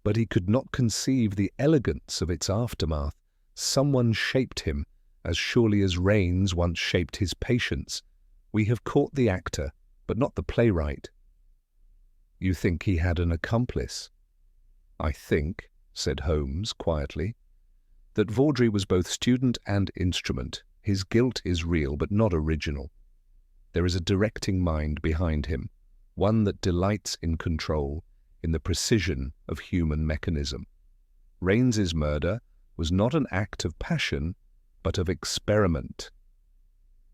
but he could not conceive the elegance of its aftermath. Someone shaped him, as surely as Raines once shaped his patients. We have caught the actor, but not the playwright." "You think he had an accomplice?" "I think," said Holmes quietly, "that Vaudrey was both student and instrument. His guilt is real, but not original. There is a directing mind behind him, one that delights in control, in the precision of human mechanism. Raines's murder was not an act of passion, but of experiment."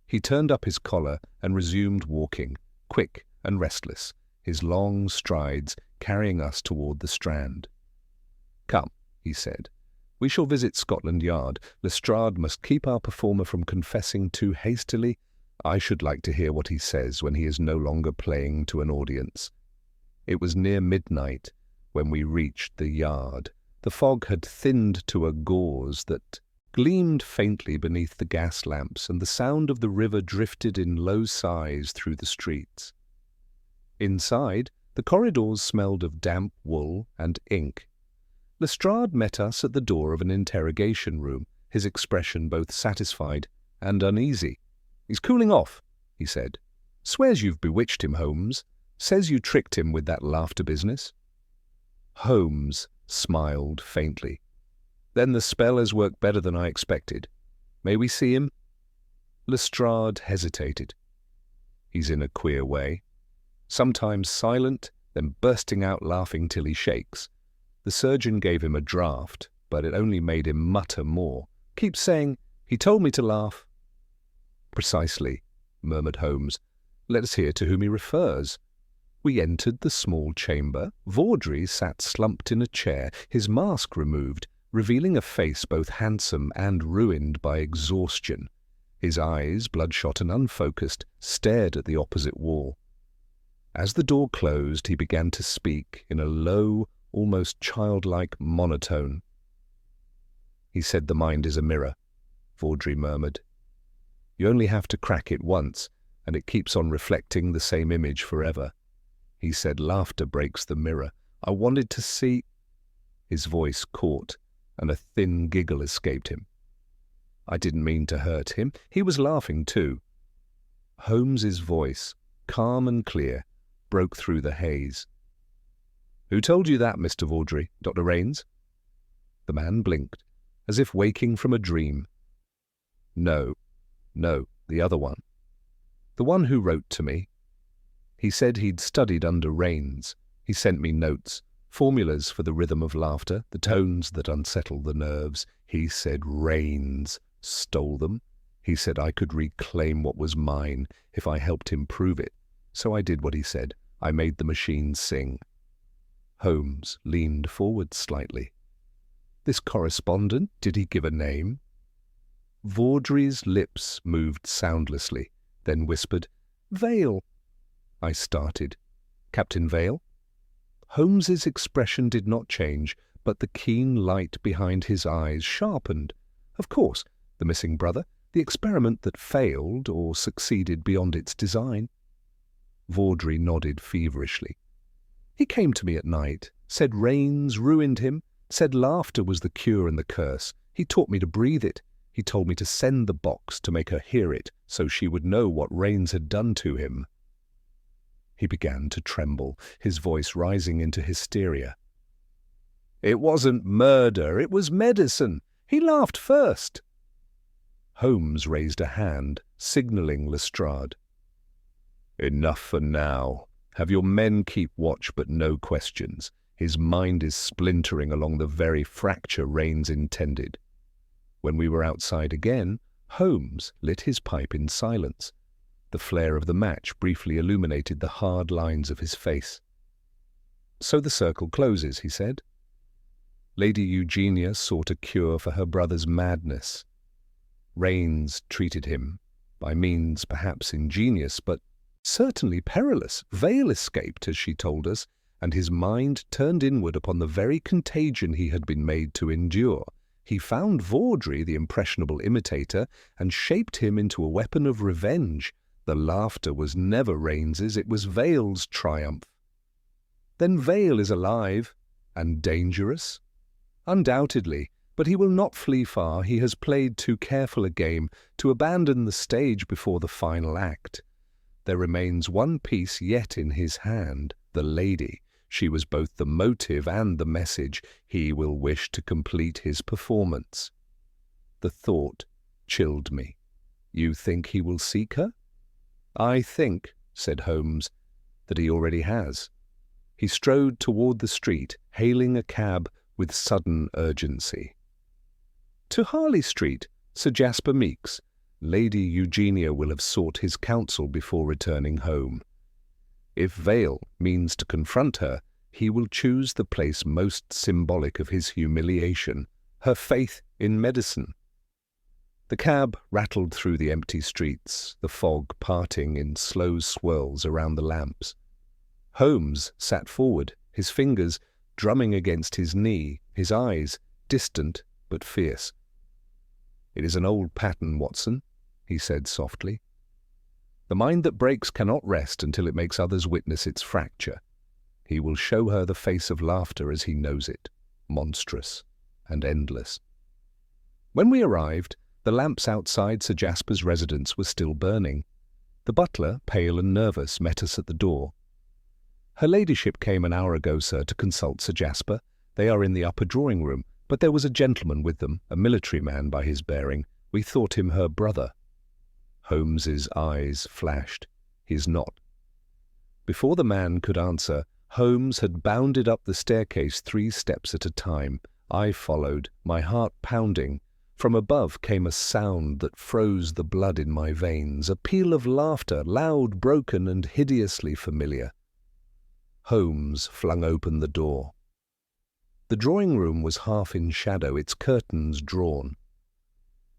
He turned up his collar and resumed walking, quick and restless, his long strides carrying us toward the Strand. "Come," he said, "we shall visit Scotland Yard. Lestrade must keep our performer from confessing too hastily. I should like to hear what he says when he is no longer playing to an audience." It was near midnight when we reached the Yard. The fog had thinned to a gauze that gleamed faintly beneath the gas lamps, and the sound of the river drifted in low sighs through the streets. Inside, the corridors smelled of damp wool and ink. Lestrade met us at the door of an interrogation room, his expression both satisfied and uneasy. "He's cooling off," he said. "Swears you've bewitched him, Holmes. Says you tricked him with that laughter business." Holmes smiled faintly. "Then the spell has worked better than I expected. May we see him?" Lestrade hesitated. "He's in a queer way. Sometimes silent, then bursting out laughing till he shakes. The surgeon gave him a draught, but it only made him mutter more. Keeps saying, 'He told me to laugh.'" "Precisely," murmured Holmes. "Let us hear to whom he refers." We entered the small chamber. Vaudrey sat slumped in a chair, his mask removed, revealing a face both handsome and ruined by exhaustion. His eyes, bloodshot and unfocused, stared at the opposite wall. As the door closed, he began to speak in a low, almost childlike monotone. "He said the mind is a mirror," Vaudrey murmured. "You only have to crack it once, and it keeps on reflecting the same image forever. He said laughter breaks the mirror. I wanted to see—" His voice caught, and a thin giggle escaped him. I didn't mean to hurt him. He was laughing too. Holmes's voice, calm and clear, broke through the haze. "Who told you that, Mr. Vaudrey? Dr. Raines?" The man blinked, as if waking from a dream. No, the other one." The one who wrote to me. He said he'd studied under Rains. He sent me notes, formulas for the rhythm of laughter, the tones that unsettle the nerves. He said Rains stole them. He said I could reclaim what was mine if I helped him prove it. So I did what he said. I made the machine sing. Holmes leaned forward slightly. This correspondent, did he give a name? Vaudrey's lips moved soundlessly, then whispered, Vale. I started. Captain Vale? Holmes's expression did not change, but the keen light behind his eyes sharpened. Of course, the missing brother, the experiment that failed or succeeded beyond its design. Vaudrey nodded feverishly. He came to me at night, said Rains ruined him, said laughter was the cure and the curse. He taught me to breathe it. He told me to send the box to make her hear it so she would know what Rains had done to him. He began to tremble, his voice rising into hysteria. It wasn't murder, it was medicine. He laughed first. Holmes raised a hand, signalling Lestrade. Enough for now. Have your men keep watch, but no questions. His mind is splintering along the very fracture Rains intended. When we were outside again, Holmes lit his pipe in silence. The flare of the match briefly illuminated the hard lines of his face. So the circle closes, he said. Lady Eugenia sought a cure for her brother's madness. Rains treated him, by means perhaps ingenious, but certainly perilous. Vale escaped, as she told us, and his mind turned inward upon the very contagion he had been made to endure. He found Vaudrey, the impressionable imitator, and shaped him into a weapon of revenge. The laughter was never Rains's, it was Vale's triumph. Then Vale is alive and dangerous? Undoubtedly, but he will not flee far. He has played too careful a game to abandon the stage before the final act. There remains one piece yet in his hand, the lady. She was both the motive and the message. He will wish to complete his performance. The thought chilled me. You think he will seek her? I think, said Holmes, that he already has. He strode toward the street, hailing a cab with sudden urgency. To Harley Street, Sir Jasper Meek's. Lady Eugenia will have sought his counsel before returning home. If Vale means to confront her, he will choose the place most symbolic of his humiliation, her faith in medicine. The cab rattled through the empty streets, the fog parting in slow swirls around the lamps. Holmes sat forward, his fingers drumming against his knee, his eyes distant but fierce. It is an old pattern, Watson, he said softly. The mind that breaks cannot rest until it makes others witness its fracture. He will show her the face of laughter as he knows it, monstrous and endless. When we arrived, the lamps outside Sir Jasper's residence were still burning. The butler, pale and nervous, met us at the door. Her ladyship came an hour ago, sir, to consult Sir Jasper. They are in the upper drawing-room, but there was a gentleman with them, a military man by his bearing. We thought him her brother. Holmes's eyes flashed. He is not. Before the man could answer, Holmes had bounded up the staircase 3 steps at a time. I followed, my heart pounding. From above came a sound that froze the blood in my veins, a peal of laughter, loud, broken, and hideously familiar. Holmes flung open the door. The drawing-room was half in shadow, its curtains drawn.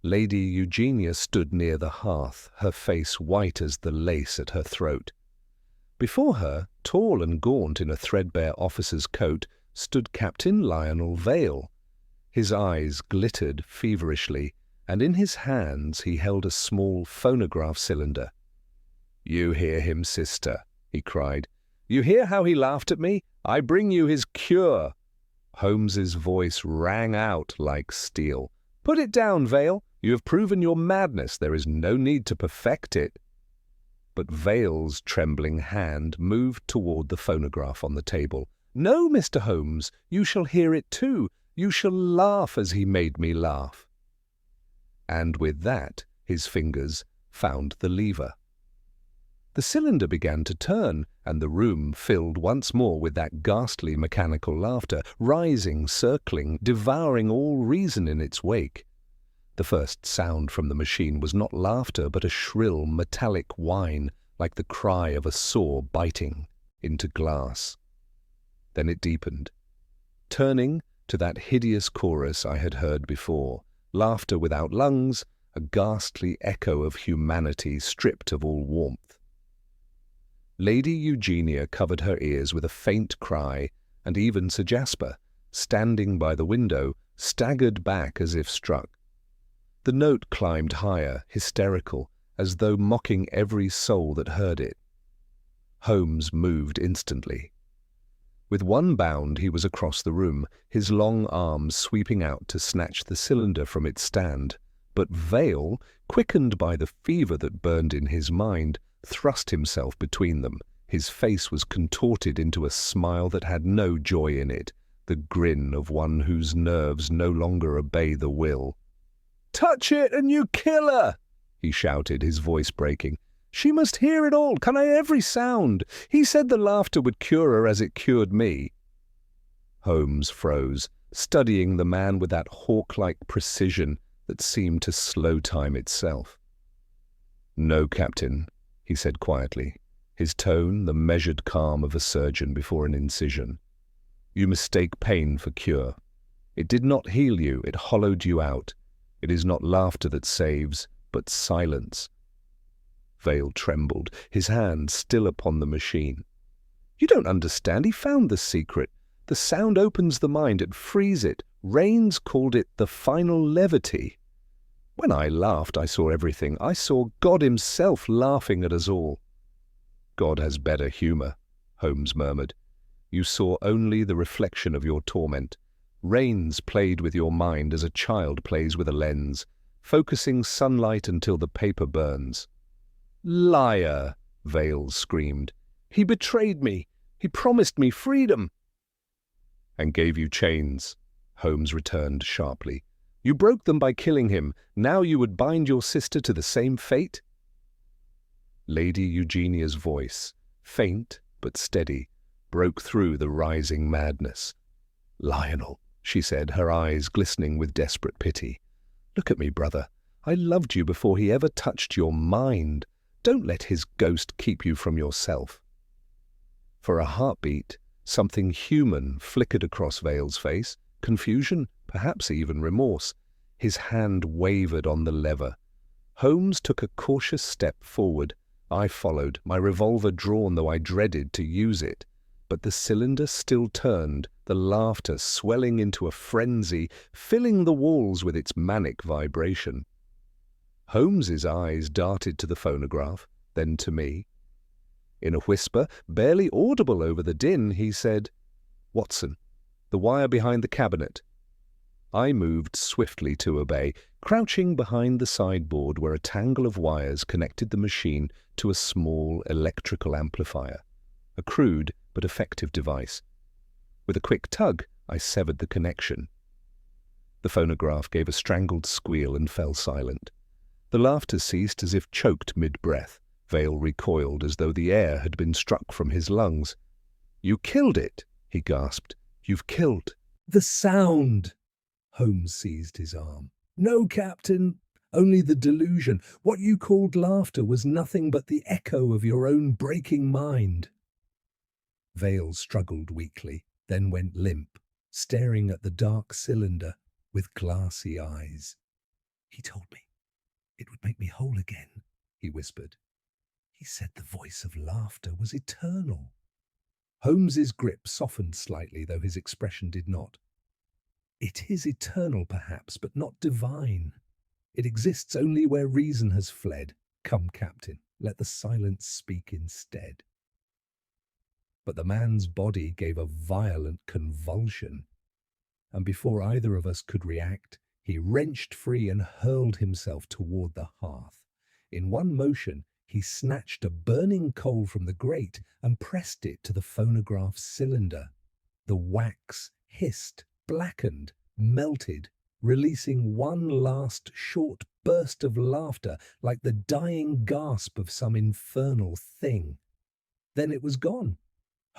Lady Eugenia stood near the hearth, her face white as the lace at her throat. Before her, tall and gaunt in a threadbare officer's coat, stood Captain Lionel Vale. His eyes glittered feverishly, and in his hands he held a small phonograph cylinder. "You hear him, sister," he cried. "You hear how he laughed at me? I bring you his cure." Holmes's voice rang out like steel. "Put it down, Vale. You have proven your madness. There is no need to perfect it." But Vale's trembling hand moved toward the phonograph on the table. "No, Mr. Holmes, you shall hear it too. You shall laugh as he made me laugh." And with that, his fingers found the lever. The cylinder began to turn, and the room filled once more with that ghastly mechanical laughter, rising, circling, devouring all reason in its wake. The first sound from the machine was not laughter, but a shrill, metallic whine, like the cry of a saw biting into glass. Then it deepened, turning to that hideous chorus I had heard before, laughter without lungs, a ghastly echo of humanity stripped of all warmth. Lady Eugenia covered her ears with a faint cry, and even Sir Jasper, standing by the window, staggered back as if struck. The note climbed higher, hysterical, as though mocking every soul that heard it. Holmes moved instantly. With one bound he was across the room, his long arms sweeping out to snatch the cylinder from its stand. But Vale, quickened by the fever that burned in his mind, thrust himself between them. His face was contorted into a smile that had no joy in it, the grin of one whose nerves no longer obey the will. "Touch it and you kill her!" he shouted, his voice breaking. "She must hear it all, can I every sound. He said the laughter would cure her as it cured me." Holmes froze, studying the man with that hawk-like precision that seemed to slow time itself. "No, Captain," he said quietly, his tone the measured calm of a surgeon before an incision. "You mistake pain for cure. It did not heal you, it hollowed you out. It is not laughter that saves, but silence." Vale trembled, his hand still upon the machine. "You don't understand. He found the secret. The sound opens the mind, it frees it. Raines called it the final levity. When I laughed, I saw everything. I saw God himself laughing at us all." "God has better humour," Holmes murmured. "You saw only the reflection of your torment. Raines played with your mind as a child plays with a lens, focusing sunlight until the paper burns." "Liar!" Vale screamed. "He betrayed me. He promised me freedom." "And gave you chains," Holmes returned sharply. "You broke them by killing him. Now you would bind your sister to the same fate?" Lady Eugenia's voice, faint but steady, broke through the rising madness. "Lionel," she said, her eyes glistening with desperate pity. "Look at me, brother. I loved you before he ever touched your mind. Don't let his ghost keep you from yourself." For a heartbeat, something human flickered across Vale's face, confusion, perhaps even remorse. His hand wavered on the lever. Holmes took a cautious step forward. I followed, my revolver drawn though I dreaded to use it. But the cylinder still turned, the laughter swelling into a frenzy, filling the walls with its manic vibration. Holmes's eyes darted to the phonograph, then to me. In a whisper, barely audible over the din, he said, "Watson, the wire behind the cabinet." I moved swiftly to obey, crouching behind the sideboard where a tangle of wires connected the machine to a small electrical amplifier, a crude but effective device. With a quick tug, I severed the connection. The phonograph gave a strangled squeal and fell silent. The laughter ceased as if choked mid-breath. Vale recoiled as though the air had been struck from his lungs. "You killed it," he gasped. "You've killed—" "The sound!" Holmes seized his arm. "No, Captain, only the delusion. What you called laughter was nothing but the echo of your own breaking mind." Vale struggled weakly, then went limp, staring at the dark cylinder with glassy eyes. "He told me it would make me whole again," he whispered. "He said the voice of laughter was eternal." Holmes's grip softened slightly, though his expression did not. "It is eternal, perhaps, but not divine. It exists only where reason has fled. Come, Captain, let the silence speak instead." But the man's body gave a violent convulsion, and before either of us could react, he wrenched free and hurled himself toward the hearth. In one motion, he snatched a burning coal from the grate and pressed it to the phonograph cylinder. The wax hissed, blackened, melted, releasing one last short burst of laughter like the dying gasp of some infernal thing. Then it was gone.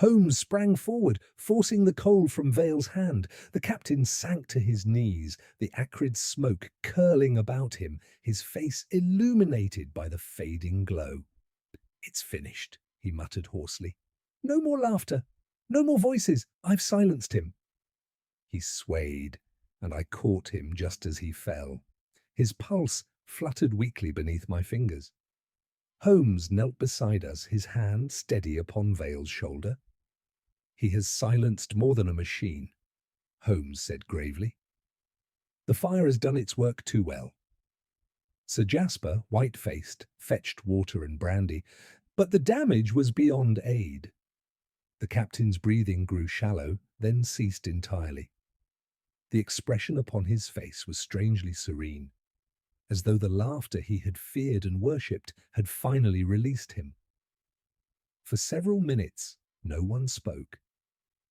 Holmes sprang forward, forcing the coal from Vale's hand. The captain sank to his knees, the acrid smoke curling about him, his face illuminated by the fading glow. "It's finished," he muttered hoarsely. "No more laughter. No more voices. I've silenced him." He swayed, and I caught him just as he fell. His pulse fluttered weakly beneath my fingers. Holmes knelt beside us, his hand steady upon Vale's shoulder. "He has silenced more than a machine," Holmes said gravely. "The fire has done its work too well." Sir Jasper, white-faced, fetched water and brandy, but the damage was beyond aid. The captain's breathing grew shallow, then ceased entirely. The expression upon his face was strangely serene, as though the laughter he had feared and worshipped had finally released him. For several minutes, no one spoke.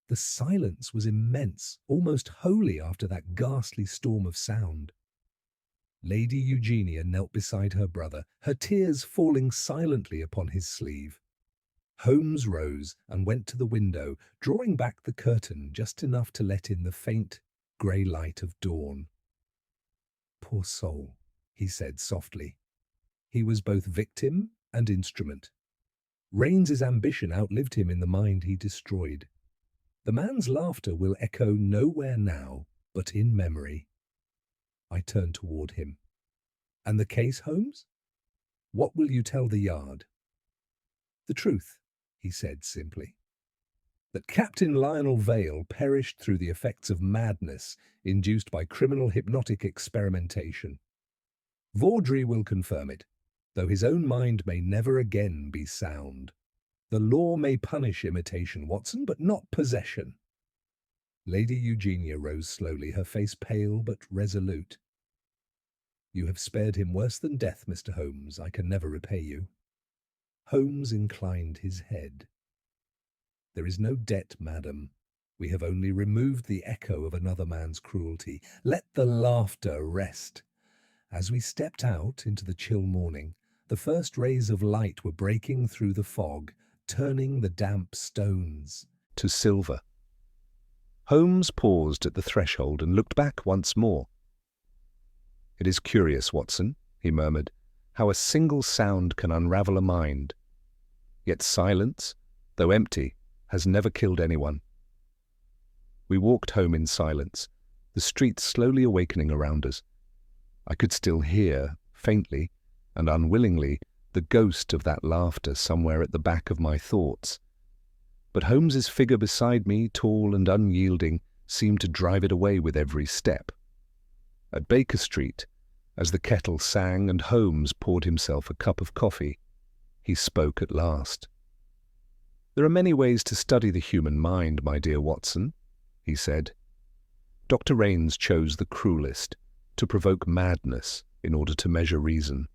The silence was immense, almost holy after that ghastly storm of sound. Lady Eugenia knelt beside her brother, her tears falling silently upon his sleeve. Holmes rose and went to the window, drawing back the curtain just enough to let in the faint, grey light of dawn. "Poor soul," he said softly. "He was both victim and instrument. Raines's ambition outlived him in the mind he destroyed. The man's laughter will echo nowhere now, but in memory." I turned toward him. "And the case, Holmes? What will you tell the Yard?" "The truth," he said simply. "That Captain Lionel Vale perished through the effects of madness induced by criminal hypnotic experimentation. Vaudrey will confirm it, though his own mind may never again be sound. The law may punish imitation, Watson, but not possession." Lady Eugenia rose slowly, her face pale but resolute. "You have spared him worse than death, Mr. Holmes. I can never repay you." Holmes inclined his head. "There is no debt, madam. We have only removed the echo of another man's cruelty. Let the laughter rest." As we stepped out into the chill morning, the first rays of light were breaking through the fog, turning the damp stones to silver. Holmes paused at the threshold and looked back once more. "It is curious, Watson," he murmured, "how a single sound can unravel a mind. Yet silence, though empty, has never killed anyone." We walked home in silence, the streets slowly awakening around us. I could still hear, faintly and unwillingly, the ghost of that laughter somewhere at the back of my thoughts. But Holmes's figure beside me, tall and unyielding, seemed to drive it away with every step. At Baker Street, as the kettle sang and Holmes poured himself a cup of coffee, he spoke at last. "There are many ways to study the human mind, my dear Watson," he said. "Dr. Raines chose the cruelest, to provoke madness in order to measure reason.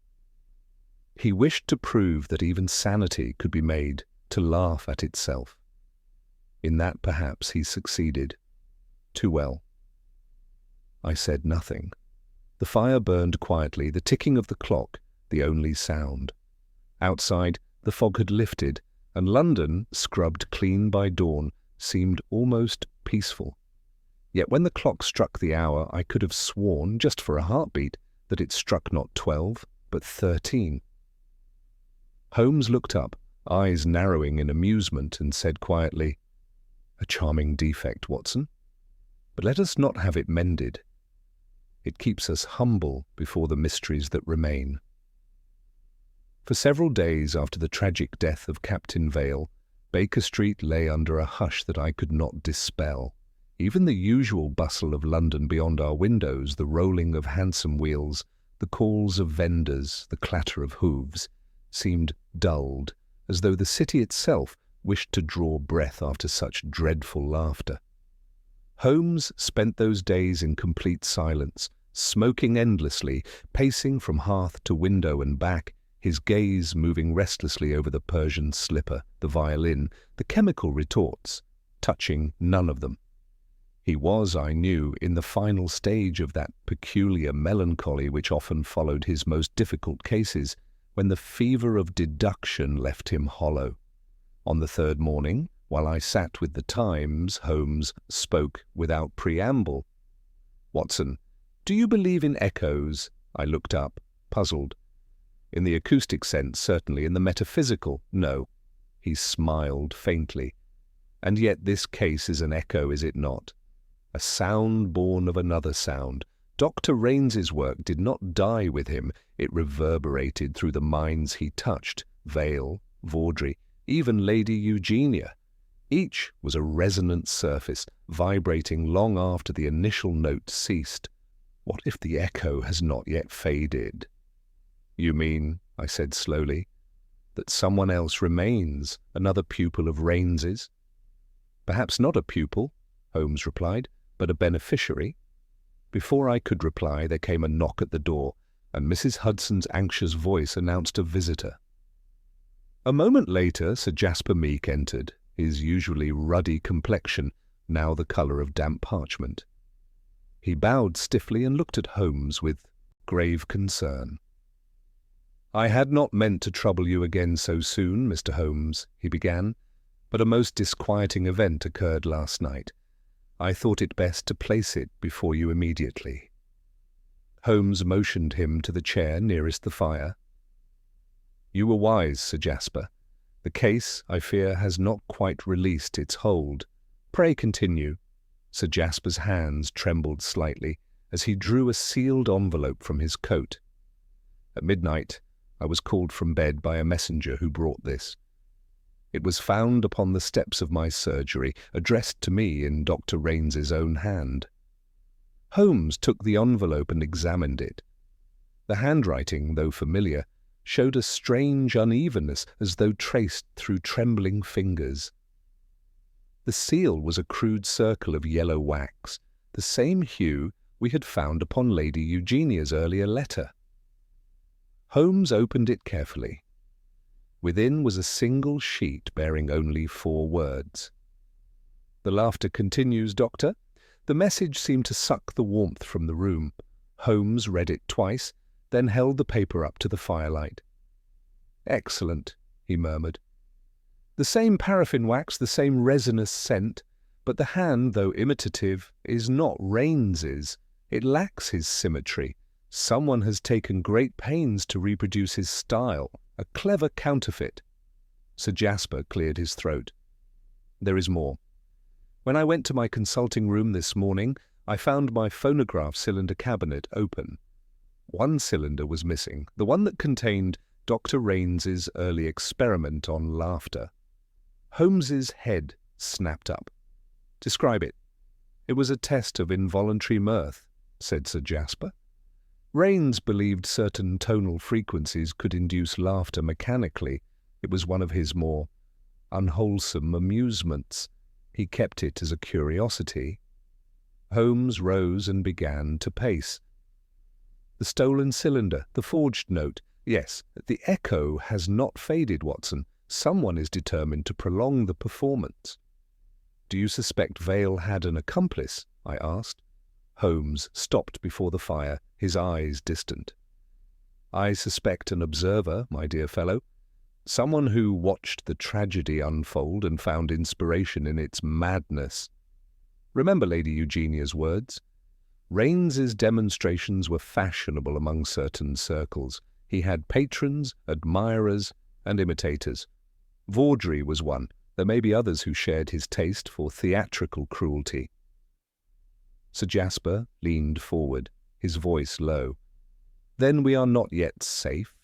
He wished to prove that even sanity could be made to laugh at itself. In that, perhaps, he succeeded. Too well." I said nothing. The fire burned quietly, the ticking of the clock the only sound. Outside, the fog had lifted, and London, scrubbed clean by dawn, seemed almost peaceful. Yet when the clock struck the hour, I could have sworn, just for a heartbeat, that it struck not 12, but 13. Holmes looked up, eyes narrowing in amusement, and said quietly, "A charming defect, Watson. But let us not have it mended. It keeps us humble before the mysteries that remain." For several days after the tragic death of Captain Vale, Baker Street lay under a hush that I could not dispel. Even the usual bustle of London beyond our windows, the rolling of hansom wheels, the calls of vendors, the clatter of hooves, seemed dulled, as though the city itself wished to draw breath after such dreadful laughter. Holmes spent those days in complete silence, smoking endlessly, pacing from hearth to window and back, his gaze moving restlessly over the Persian slipper, the violin, the chemical retorts, touching none of them. He was, I knew, in the final stage of that peculiar melancholy which often followed his most difficult cases, when the fever of deduction left him hollow. On the third morning, while I sat with the Times, Holmes spoke without preamble. "Watson, do you believe in echoes?" I looked up, puzzled. "In the acoustic sense, certainly. In the metaphysical, no." He smiled faintly. "And yet this case is an echo, is it not? A sound born of another sound. Dr. Raines's work did not die with him. It reverberated through the minds he touched, Vale, Vaudrey, even Lady Eugenia. Each was a resonant surface, vibrating long after the initial note ceased. What if the echo has not yet faded?" "You mean," I said slowly, "that someone else remains, another pupil of Raines's?" "Perhaps not a pupil," Holmes replied, "but a beneficiary." Before I could reply, there came a knock at the door, and Mrs. Hudson's anxious voice announced a visitor. A moment later, Sir Jasper Meek entered, his usually ruddy complexion now the colour of damp parchment. He bowed stiffly and looked at Holmes with grave concern. "I had not meant to trouble you again so soon, Mr. Holmes," he began, "but a most disquieting event occurred last night. I thought it best to place it before you immediately." Holmes motioned him to the chair nearest the fire. "You were wise, Sir Jasper. The case, I fear, has not quite released its hold. Pray continue." Sir Jasper's hands trembled slightly as he drew a sealed envelope from his coat. "At midnight, I was called from bed by a messenger who brought this. It was found upon the steps of my surgery, addressed to me in Dr. Raines's own hand." Holmes took the envelope and examined it. The handwriting, though familiar, showed a strange unevenness as though traced through trembling fingers. The seal was a crude circle of yellow wax, the same hue we had found upon Lady Eugenia's earlier letter. Holmes opened it carefully. Within was a single sheet bearing only 4 words. "The laughter continues, Doctor." The message seemed to suck the warmth from the room. Holmes read it twice, then held the paper up to the firelight. "Excellent," he murmured. "The same paraffin wax, the same resinous scent, but the hand, though imitative, is not Raines's. It lacks his symmetry. Someone has taken great pains to reproduce his style, a clever counterfeit." Sir Jasper cleared his throat. "There is more. When I went to my consulting room this morning, I found my phonograph cylinder cabinet open. One cylinder was missing, the one that contained Dr. Raines's early experiment on laughter." Holmes's head snapped up. "Describe it." "It was a test of involuntary mirth," said Sir Jasper. "Raines believed certain tonal frequencies could induce laughter mechanically. It was one of his more unwholesome amusements. He kept it as a curiosity." Holmes rose and began to pace. "The stolen cylinder, the forged note. Yes, the echo has not faded, Watson. Someone is determined to prolong the performance." "Do you suspect Vale had an accomplice?" I asked. Holmes stopped before the fire, his eyes distant. "I suspect an observer, my dear fellow. Someone who watched the tragedy unfold and found inspiration in its madness. Remember Lady Eugenia's words. Raines's demonstrations were fashionable among certain circles. He had patrons, admirers, and imitators. Vaudrey was one. There may be others who shared his taste for theatrical cruelty." Sir Jasper leaned forward, his voice low. "Then we are not yet safe?"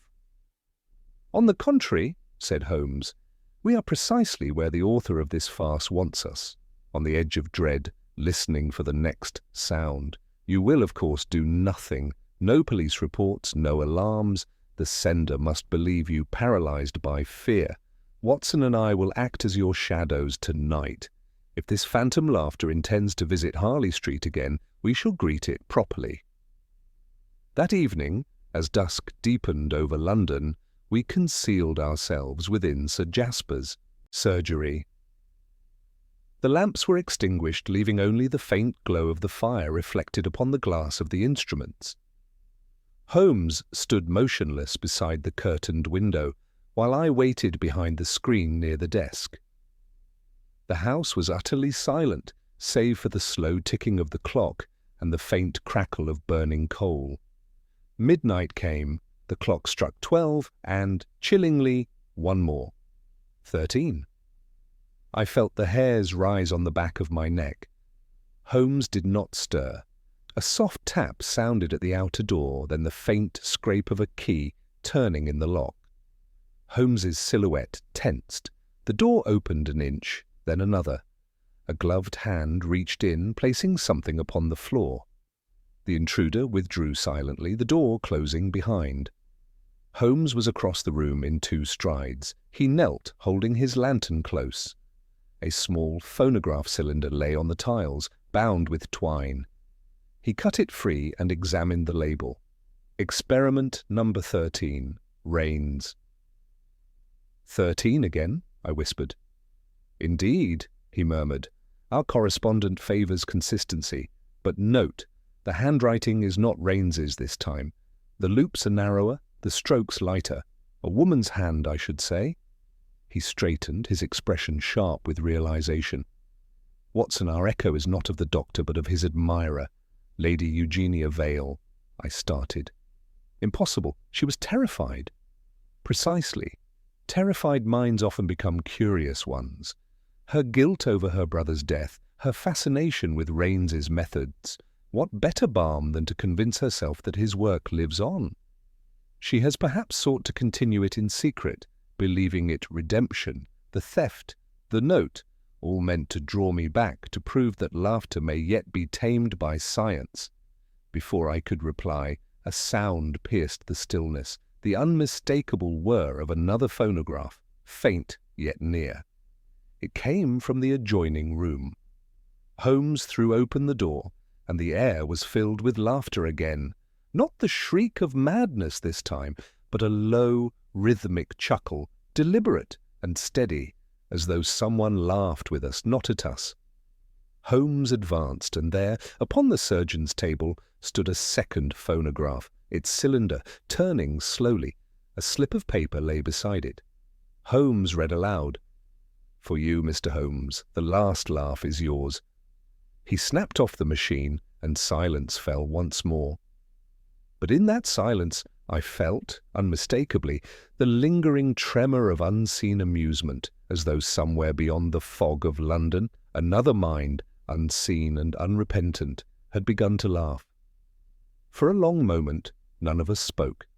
"On the contrary," said Holmes, "we are precisely where the author of this farce wants us, on the edge of dread, listening for the next sound. You will, of course, do nothing. No police reports, no alarms. The sender must believe you paralyzed by fear. Watson and I will act as your shadows tonight. If this phantom laughter intends to visit Harley Street again, we shall greet it properly." That evening, as dusk deepened over London, we concealed ourselves within Sir Jasper's surgery. The lamps were extinguished, leaving only the faint glow of the fire reflected upon the glass of the instruments. Holmes stood motionless beside the curtained window, while I waited behind the screen near the desk. The house was utterly silent, save for the slow ticking of the clock and the faint crackle of burning coal. Midnight came, the clock struck 12, and, chillingly, one more. 13. I felt the hairs rise on the back of my neck. Holmes did not stir. A soft tap sounded at the outer door, then the faint scrape of a key turning in the lock. Holmes's silhouette tensed. The door opened an inch, then another. A gloved hand reached in, placing something upon the floor. The intruder withdrew silently, the door closing behind. Holmes was across the room in 2 strides. He knelt, holding his lantern close. A small phonograph cylinder lay on the tiles, bound with twine. He cut it free and examined the label. Experiment number 13, Rains. 13 again, I whispered. Indeed, he murmured. Our correspondent favours consistency, but note, the handwriting is not Rains's this time. The loops are narrower, the strokes lighter. A woman's hand, I should say. He straightened, his expression sharp with realization. Watson, our echo is not of the doctor, but of his admirer, Lady Eugenia Vale. I started. Impossible. She was terrified. Precisely. Terrified minds often become curious ones. Her guilt over her brother's death, her fascination with Rains's methods, what better balm than to convince herself that his work lives on? She has perhaps sought to continue it in secret, believing it redemption, the theft, the note, all meant to draw me back, to prove that laughter may yet be tamed by science. Before I could reply, a sound pierced the stillness, the unmistakable whir of another phonograph, faint yet near. It came from the adjoining room. Holmes threw open the door, and the air was filled with laughter again. Not the shriek of madness this time, but a low, rhythmic chuckle, deliberate and steady, as though someone laughed with us, not at us. Holmes advanced, and there, upon the surgeon's table, stood a second phonograph, its cylinder turning slowly. A slip of paper lay beside it. Holmes read aloud, "For you, Mr. Holmes, the last laugh is yours." He snapped off the machine, and silence fell once more. But in that silence I felt, unmistakably, the lingering tremor of unseen amusement, as though somewhere beyond the fog of London, another mind, unseen and unrepentant, had begun to laugh. For a long moment, none of us spoke.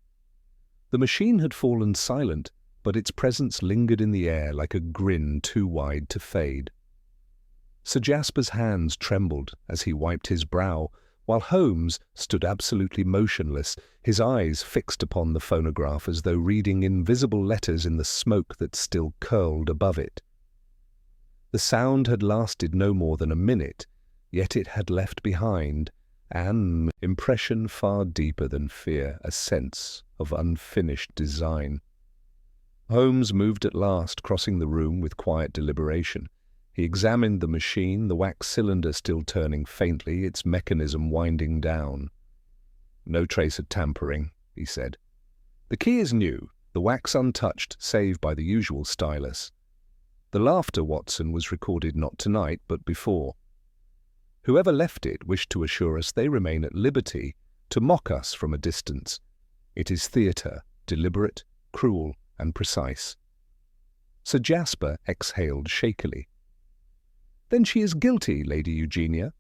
The machine had fallen silent, but its presence lingered in the air like a grin too wide to fade. Sir Jasper's hands trembled as he wiped his brow, while Holmes stood absolutely motionless, his eyes fixed upon the phonograph as though reading invisible letters in the smoke that still curled above it. The sound had lasted no more than a minute, yet it had left behind an impression far deeper than fear, a sense of unfinished design. Holmes moved at last, crossing the room with quiet deliberation. He examined the machine, the wax cylinder still turning faintly, its mechanism winding down. "No trace of tampering," he said. "The key is new, the wax untouched, save by the usual stylus. The laughter, Watson, was recorded not tonight, but before. Whoever left it wished to assure us they remain at liberty, to mock us from a distance. It is theatre, deliberate, cruel, and precise." Sir Jasper exhaled shakily. "Then she is guilty, Lady Eugenia?"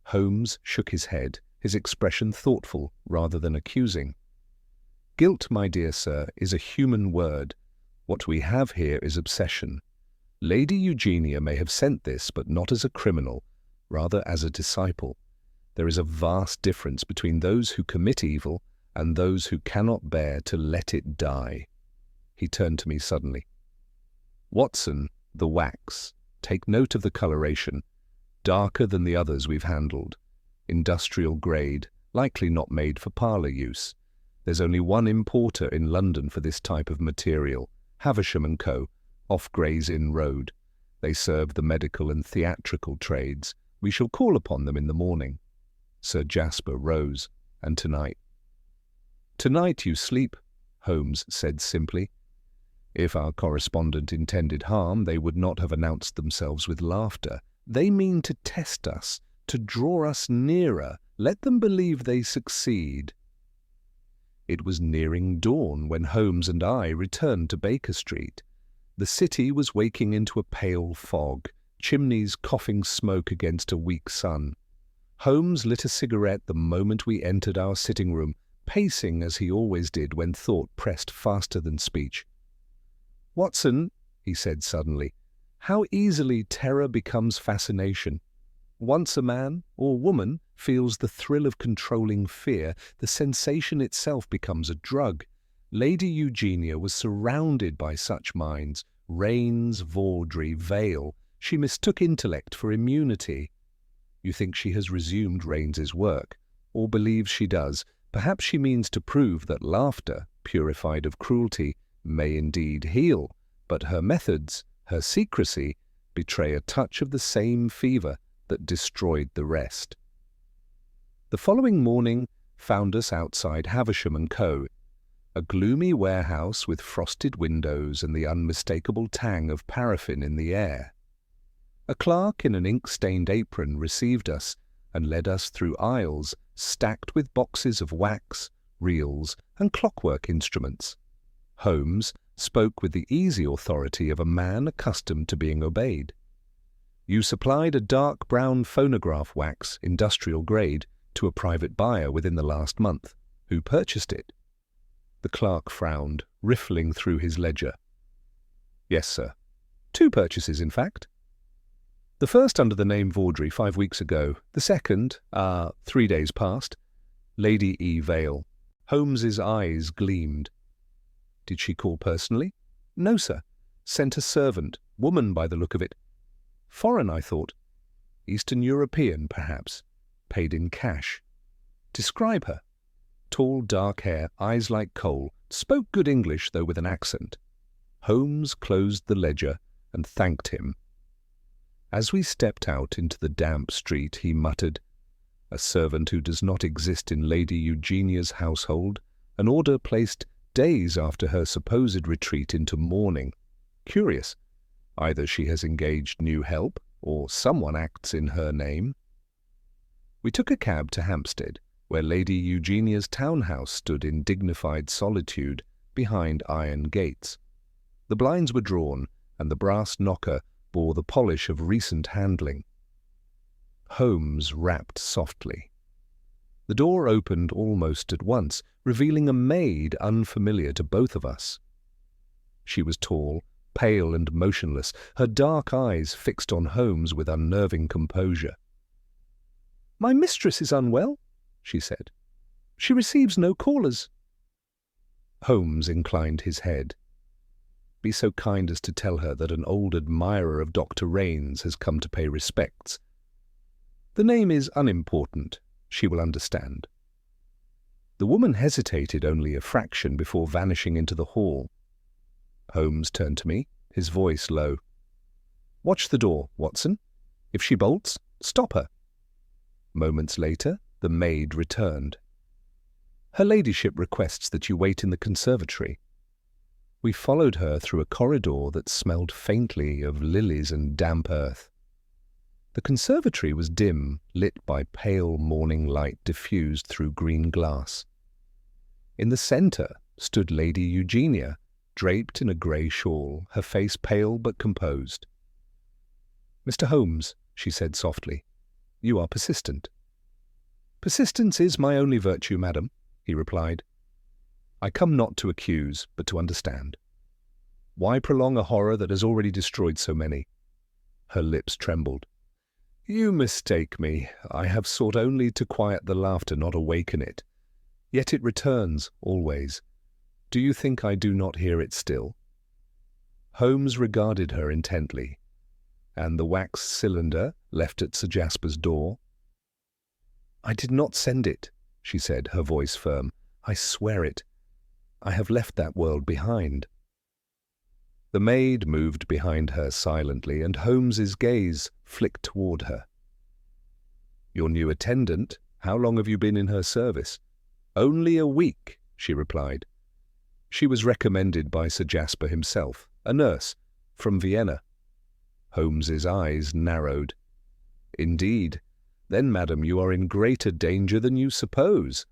Holmes shook his head, his expression thoughtful rather than accusing. "Guilt, my dear sir, is a human word. What we have here is obsession. Lady Eugenia may have sent this, but not as a criminal, rather as a disciple. There is a vast difference between those who commit evil and those who cannot bear to let it die." He turned to me suddenly. "Watson, the wax. Take note of the coloration. Darker than the others we've handled. Industrial grade, likely not made for parlour use. There's only one importer in London for this type of material, Havisham & Co., off Gray's Inn Road. They serve the medical and theatrical trades. We shall call upon them in the morning." Sir Jasper rose. "And tonight?" "Tonight you sleep," Holmes said simply. If our correspondent intended harm, they would not have announced themselves with laughter. They mean to test us, to draw us nearer. Let them believe they succeed. It was nearing dawn when Holmes and I returned to Baker Street. The city was waking into a pale fog, chimneys coughing smoke against a weak sun. Holmes lit a cigarette the moment we entered our sitting room, pacing as he always did when thought pressed faster than speech. "Watson," he said suddenly, "how easily terror becomes fascination. Once a man or woman feels the thrill of controlling fear, the sensation itself becomes a drug. Lady Eugenia was surrounded by such minds. Raines, Vaudrey, Vale. She mistook intellect for immunity. You think she has resumed Raines's work, or believes she does. Perhaps she means to prove that laughter, purified of cruelty, may indeed heal, but her methods, her secrecy, betray a touch of the same fever that destroyed the rest." The following morning found us outside Havisham & Co., a gloomy warehouse with frosted windows and the unmistakable tang of paraffin in the air. A clerk in an ink-stained apron received us and led us through aisles stacked with boxes of wax, reels, and clockwork instruments. Holmes spoke with the easy authority of a man accustomed to being obeyed. "You supplied a dark brown phonograph wax, industrial grade, to a private buyer within the last month. Who purchased it?" The clerk frowned, riffling through his ledger. "Yes, sir. 2 purchases, in fact. The first under the name Vaudrey 5 weeks ago. The second, 3 days past. Lady E. Vale." Holmes's eyes gleamed. "Did she call personally?" "No, sir. Sent a servant. Woman by the look of it. Foreign, I thought. Eastern European, perhaps. Paid in cash. Describe her." "Tall, dark hair, eyes like coal. Spoke good English, though with an accent." Holmes closed the ledger and thanked him. As we stepped out into the damp street, he muttered, "A servant who does not exist in Lady Eugenia's household, an order placed days after her supposed retreat into mourning. Curious. Either she has engaged new help, or someone acts in her name." We took a cab to Hampstead, where Lady Eugenia's townhouse stood in dignified solitude behind iron gates. The blinds were drawn, and the brass knocker bore the polish of recent handling. Holmes rapped softly. The door opened almost at once, revealing a maid unfamiliar to both of us. She was tall, pale and motionless, her dark eyes fixed on Holmes with unnerving composure. "My mistress is unwell," she said. "She receives no callers." Holmes inclined his head. "Be so kind as to tell her that an old admirer of Dr. Raines has come to pay respects. The name is unimportant. She will understand." The woman hesitated only a fraction before vanishing into the hall. Holmes turned to me, his voice low. "Watch the door, Watson. If she bolts, stop her." Moments later, the maid returned. "Her ladyship requests that you wait in the conservatory." We followed her through a corridor that smelled faintly of lilies and damp earth. The conservatory was dim, lit by pale morning light diffused through green glass. In the centre stood Lady Eugenia, draped in a grey shawl, her face pale but composed. "Mr. Holmes," she said softly, "you are persistent." "Persistence is my only virtue, madam," he replied. "I come not to accuse, but to understand. Why prolong a horror that has already destroyed so many?" Her lips trembled. "You mistake me. I have sought only to quiet the laughter, not awaken it. Yet it returns, always. Do you think I do not hear it still?" Holmes regarded her intently. "And the wax cylinder left at Sir Jasper's door?" "I did not send it," she said, her voice firm. "I swear it. I have left that world behind." The maid moved behind her silently, and Holmes's gaze flicked toward her. "Your new attendant? How long have you been in her service?" "Only a week," she replied. "She was recommended by Sir Jasper himself, a nurse, from Vienna." Holmes's eyes narrowed. "Indeed. Then, madam, you are in greater danger than you suppose."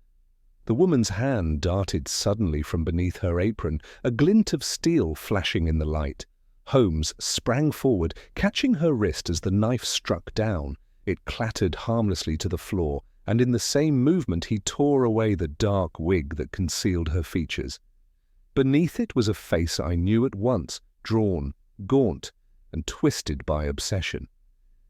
The woman's hand darted suddenly from beneath her apron, a glint of steel flashing in the light. Holmes sprang forward, catching her wrist as the knife struck down. It clattered harmlessly to the floor, and in the same movement he tore away the dark wig that concealed her features. Beneath it was a face I knew at once, drawn, gaunt, and twisted by obsession.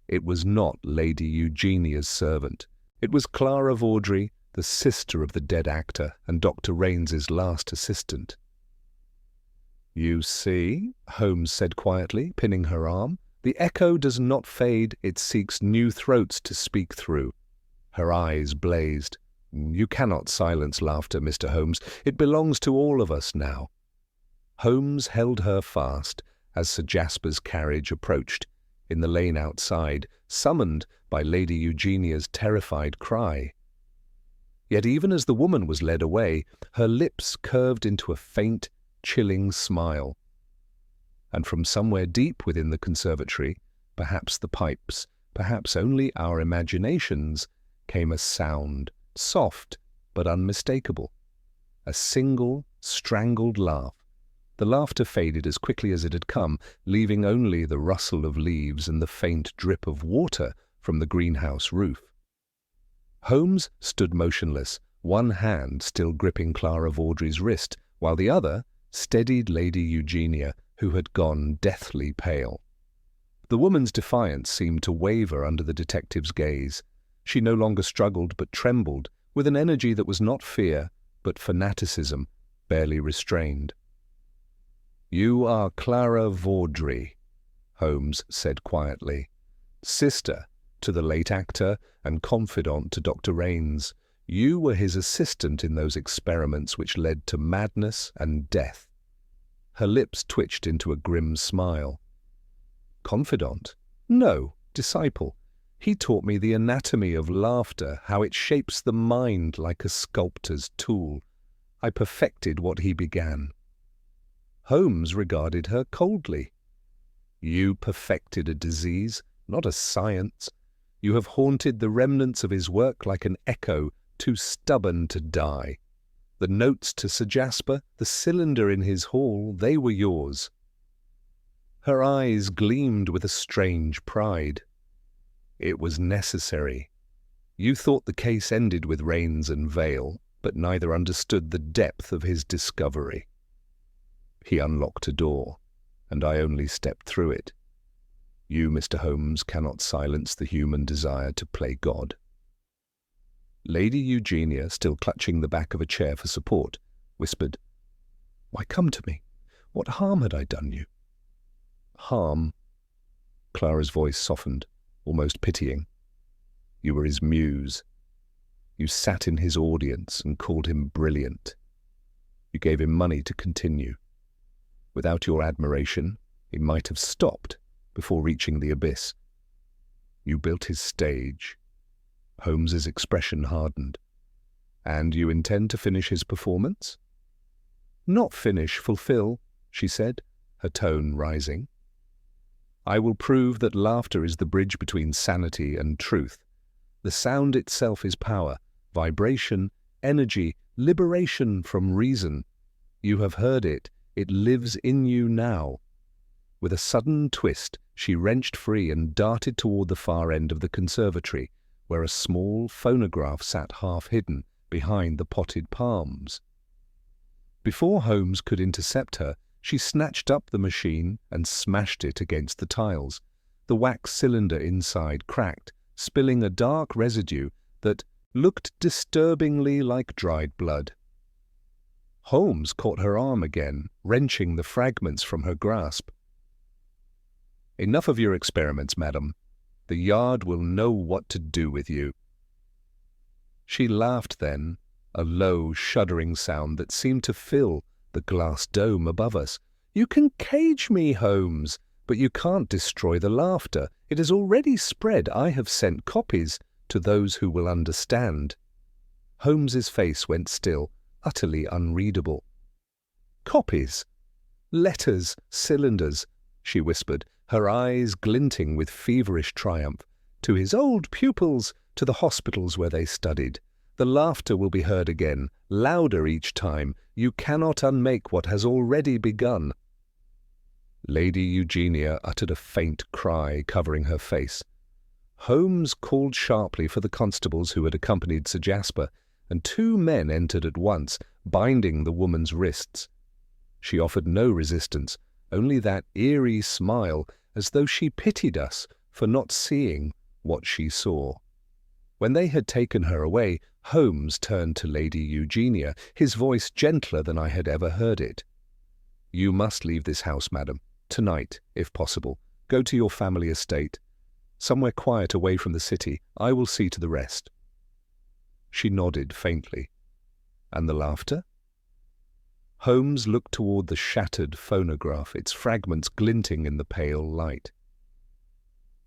It was not Lady Eugenia's servant. It was Clara Vaudrey, the sister of the dead actor and Dr. Raines's last assistant. "You see," Holmes said quietly, pinning her arm, "the echo does not fade, it seeks new throats to speak through." Her eyes blazed. "You cannot silence laughter, Mr. Holmes. It belongs to all of us now." Holmes held her fast as Sir Jasper's carriage approached, in the lane outside, summoned by Lady Eugenia's terrified cry. Yet even as the woman was led away, her lips curved into a faint, chilling smile. And from somewhere deep within the conservatory, perhaps the pipes, perhaps only our imaginations, came a sound, soft but unmistakable. A single, strangled laugh. The laughter faded as quickly as it had come, leaving only the rustle of leaves and the faint drip of water from the greenhouse roof. Holmes stood motionless, one hand still gripping Clara Vaudrey's wrist, while the other steadied Lady Eugenia, who had gone deathly pale. The woman's defiance seemed to waver under the detective's gaze. She no longer struggled but trembled, with an energy that was not fear, but fanaticism, barely restrained. "You are Clara Vaudrey," Holmes said quietly, "sister to the late actor and confidant to Dr. Raines. You were his assistant in those experiments which led to madness and death." Her lips twitched into a grim smile. "Confidant? No, disciple. He taught me the anatomy of laughter, how it shapes the mind like a sculptor's tool. I perfected what he began." Holmes regarded her coldly. "You perfected a disease, not a science. You have haunted the remnants of his work like an echo too stubborn to die. The notes to Sir Jasper, the cylinder in his hall, they were yours." Her eyes gleamed with a strange pride. "It was necessary. You thought the case ended with Raines and Vale, but neither understood the depth of his discovery. He unlocked a door, and I only stepped through it. You, Mr. Holmes, cannot silence the human desire to play God." Lady Eugenia, still clutching the back of a chair for support, whispered, "Why, come to me. What harm had I done you?" "Harm?" Clara's voice softened, almost pitying. "You were his muse. You sat in his audience and called him brilliant. You gave him money to continue. Without your admiration, he might have stopped before reaching the abyss. You built his stage." Holmes's expression hardened. "And you intend to finish his performance?" "Not finish, fulfill," she said, her tone rising. "I will prove that laughter is the bridge between sanity and truth. The sound itself is power, vibration, energy, liberation from reason. You have heard it. It lives in you now." With a sudden twist, she wrenched free and darted toward the far end of the conservatory, where a small phonograph sat half-hidden behind the potted palms. Before Holmes could intercept her, she snatched up the machine and smashed it against the tiles. The wax cylinder inside cracked, spilling a dark residue that looked disturbingly like dried blood. Holmes caught her arm again, wrenching the fragments from her grasp. "Enough of your experiments, madam. The Yard will know what to do with you." She laughed then, a low, shuddering sound that seemed to fill the glass dome above us. "You can cage me, Holmes, but you can't destroy the laughter. It has already spread. I have sent copies to those who will understand." Holmes's face went still, utterly unreadable. "Copies? Letters, cylinders," she whispered, her eyes glinting with feverish triumph. "To his old pupils, to the hospitals where they studied. The laughter will be heard again, louder each time. You cannot unmake what has already begun." Lady Eugenia uttered a faint cry, covering her face. Holmes called sharply for the constables who had accompanied Sir Jasper, and 2 men entered at once, binding the woman's wrists. She offered no resistance, only that eerie smile, as though she pitied us for not seeing what she saw. When they had taken her away, Holmes turned to Lady Eugenia, his voice gentler than I had ever heard it. "You must leave this house, madam, tonight, if possible. Go to your family estate, somewhere quiet away from the city. I will see to the rest." She nodded faintly. "And the laughter?" Holmes looked toward the shattered phonograph, its fragments glinting in the pale light.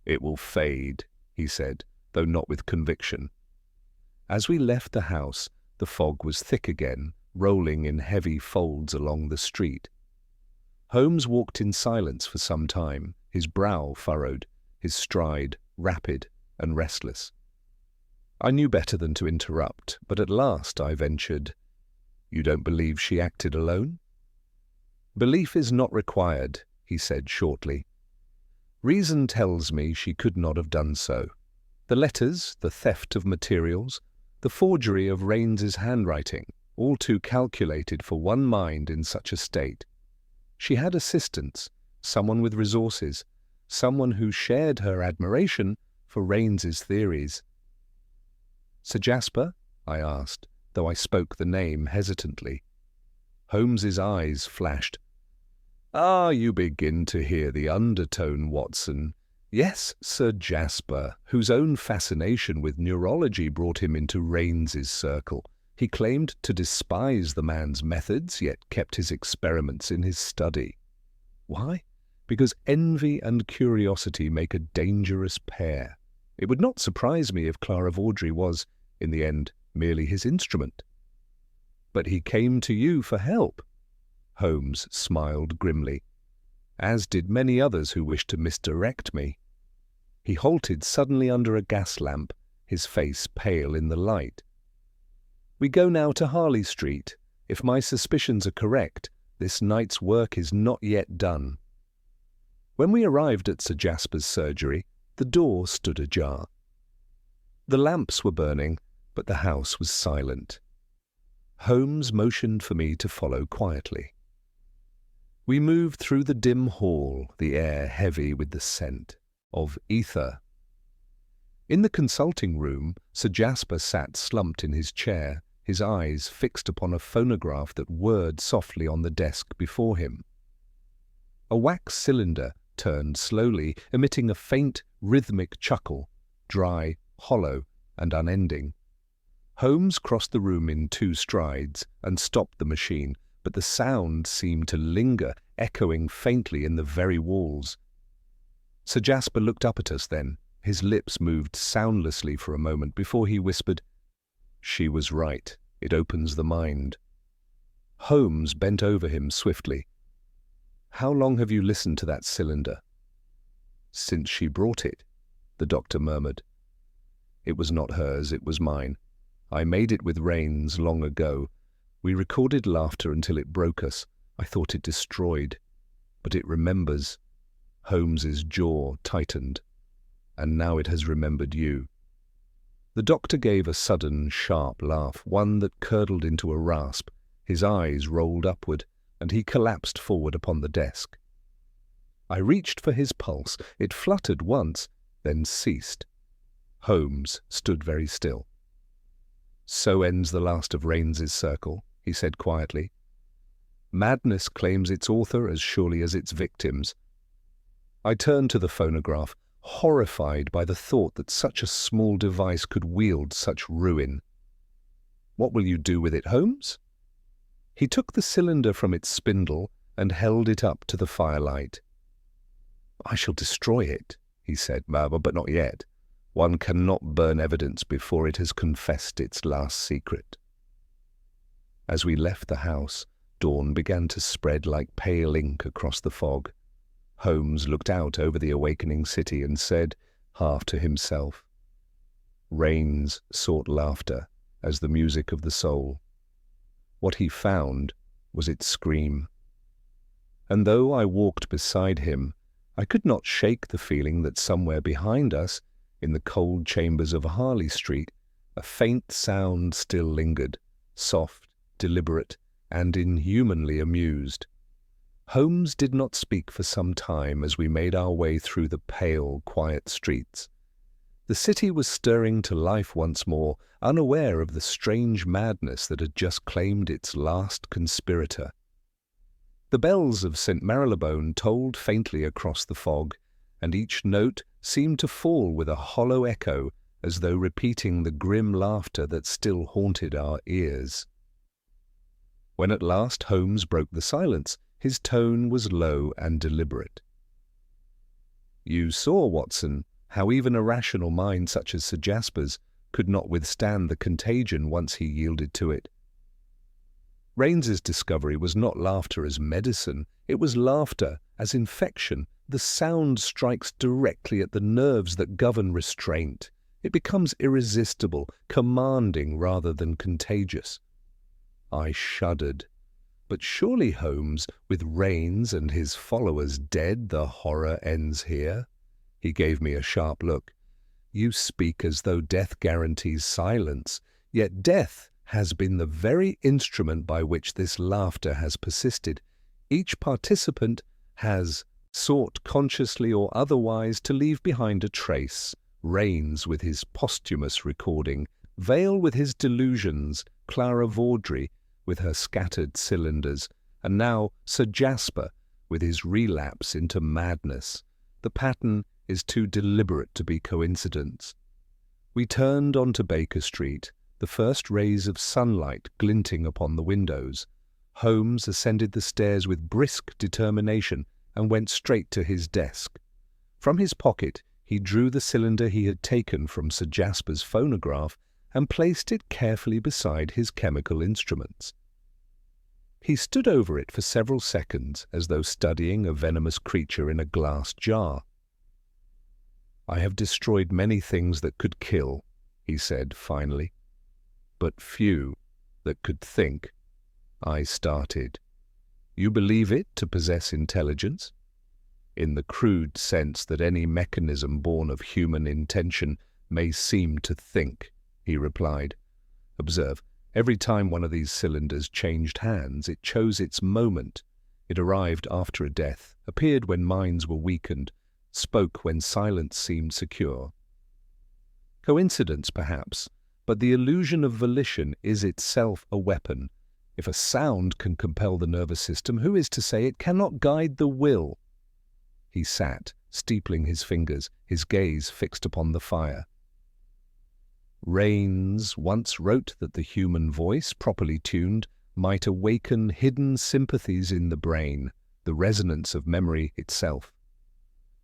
"It will fade," he said, though not with conviction. As we left the house, the fog was thick again, rolling in heavy folds along the street. Holmes walked in silence for some time, his brow furrowed, his stride rapid and restless. I knew better than to interrupt, but at last I ventured, "You don't believe she acted alone?" "Belief is not required," he said shortly. "Reason tells me she could not have done so. The letters, the theft of materials, the forgery of Raines's handwriting, all too calculated for one mind in such a state. She had assistance, someone with resources, someone who shared her admiration for Raines's theories." "Sir Jasper?" I asked, though I spoke the name hesitantly. Holmes's eyes flashed. "Ah, you begin to hear the undertone, Watson. Yes, Sir Jasper, whose own fascination with neurology brought him into Raines's circle. He claimed to despise the man's methods, yet kept his experiments in his study. Why? Because envy and curiosity make a dangerous pair. It would not surprise me if Clara Vaudrey was, in the end, merely his instrument." "But he came to you for help." Holmes smiled grimly, as did many others who wished to misdirect me. He halted suddenly under a gas lamp, his face pale in the light. "We go now to Harley Street. If my suspicions are correct, this night's work is not yet done." When we arrived at Sir Jasper's surgery, the door stood ajar. The lamps were burning, but the house was silent. Holmes motioned for me to follow quietly. We moved through the dim hall, the air heavy with the scent of ether. In the consulting room, Sir Jasper sat slumped in his chair, his eyes fixed upon a phonograph that whirred softly on the desk before him. A wax cylinder turned slowly, emitting a faint, rhythmic chuckle, dry, hollow, and unending. Holmes crossed the room in 2 strides and stopped the machine, but the sound seemed to linger, echoing faintly in the very walls. Sir Jasper looked up at us then. His lips moved soundlessly for a moment before he whispered, "She was right. It opens the mind." Holmes bent over him swiftly. "How long have you listened to that cylinder?" "Since she brought it," the doctor murmured. "It was not hers, it was mine. I made it with Raines long ago. We recorded laughter until it broke us. I thought it destroyed. But it remembers." Holmes's jaw tightened. "And now it has remembered you." The doctor gave a sudden, sharp laugh, one that curdled into a rasp. His eyes rolled upward, and he collapsed forward upon the desk. I reached for his pulse. It fluttered once, then ceased. Holmes stood very still. "So ends the last of Raines's circle," he said quietly. "Madness claims its author as surely as its victims." I turned to the phonograph, horrified by the thought that such a small device could wield such ruin. "What will you do with it, Holmes?" He took the cylinder from its spindle and held it up to the firelight. "I shall destroy it," he said, "but not yet. One cannot burn evidence before it has confessed its last secret." As we left the house, dawn began to spread like pale ink across the fog. Holmes looked out over the awakening city and said, half to himself, "Rains sought laughter as the music of the soul." What he found was its scream. And though I walked beside him, I could not shake the feeling that somewhere behind us, in the cold chambers of Harley Street, a faint sound still lingered, soft, deliberate, and inhumanly amused. Holmes did not speak for some time as we made our way through the pale, quiet streets. The city was stirring to life once more, unaware of the strange madness that had just claimed its last conspirator. The bells of St. Marylebone tolled faintly across the fog, and each note seemed to fall with a hollow echo as though repeating the grim laughter that still haunted our ears. When at last Holmes broke the silence, his tone was low and deliberate. "You saw, Watson, how even a rational mind such as Sir Jasper's could not withstand the contagion once he yielded to it. Raines's discovery was not laughter as medicine, it was laughter as infection. The sound strikes directly at the nerves that govern restraint. It becomes irresistible, commanding rather than contagious." I shuddered. But surely, Holmes, with Raines and his followers dead, the horror ends here? He gave me a sharp look. "You speak as though death guarantees silence, yet death has been the very instrument by which this laughter has persisted. Each participant has sought consciously or otherwise to leave behind a trace. Raines with his posthumous recording, Vale with his delusions, Clara Vaudrey with her scattered cylinders, and now Sir Jasper with his relapse into madness. The pattern is too deliberate to be coincidence." We turned onto Baker Street, the first rays of sunlight glinting upon the windows. Holmes ascended the stairs with brisk determination and went straight to his desk. From his pocket he drew the cylinder he had taken from Sir Jasper's phonograph and placed it carefully beside his chemical instruments. He stood over it for several seconds as though studying a venomous creature in a glass jar. "I have destroyed many things that could kill," he said finally, "but few that could think." I started. "You believe it to possess intelligence?" "In the crude sense that any mechanism born of human intention may seem to think," he replied. "Observe, every time one of these cylinders changed hands, it chose its moment. It arrived after a death, appeared when minds were weakened, spoke when silence seemed secure. Coincidence, perhaps, but the illusion of volition is itself a weapon. If a sound can compel the nervous system, who is to say it cannot guide the will?" He sat, steepling his fingers, his gaze fixed upon the fire. "Raines once wrote that the human voice, properly tuned, might awaken hidden sympathies in the brain, the resonance of memory itself.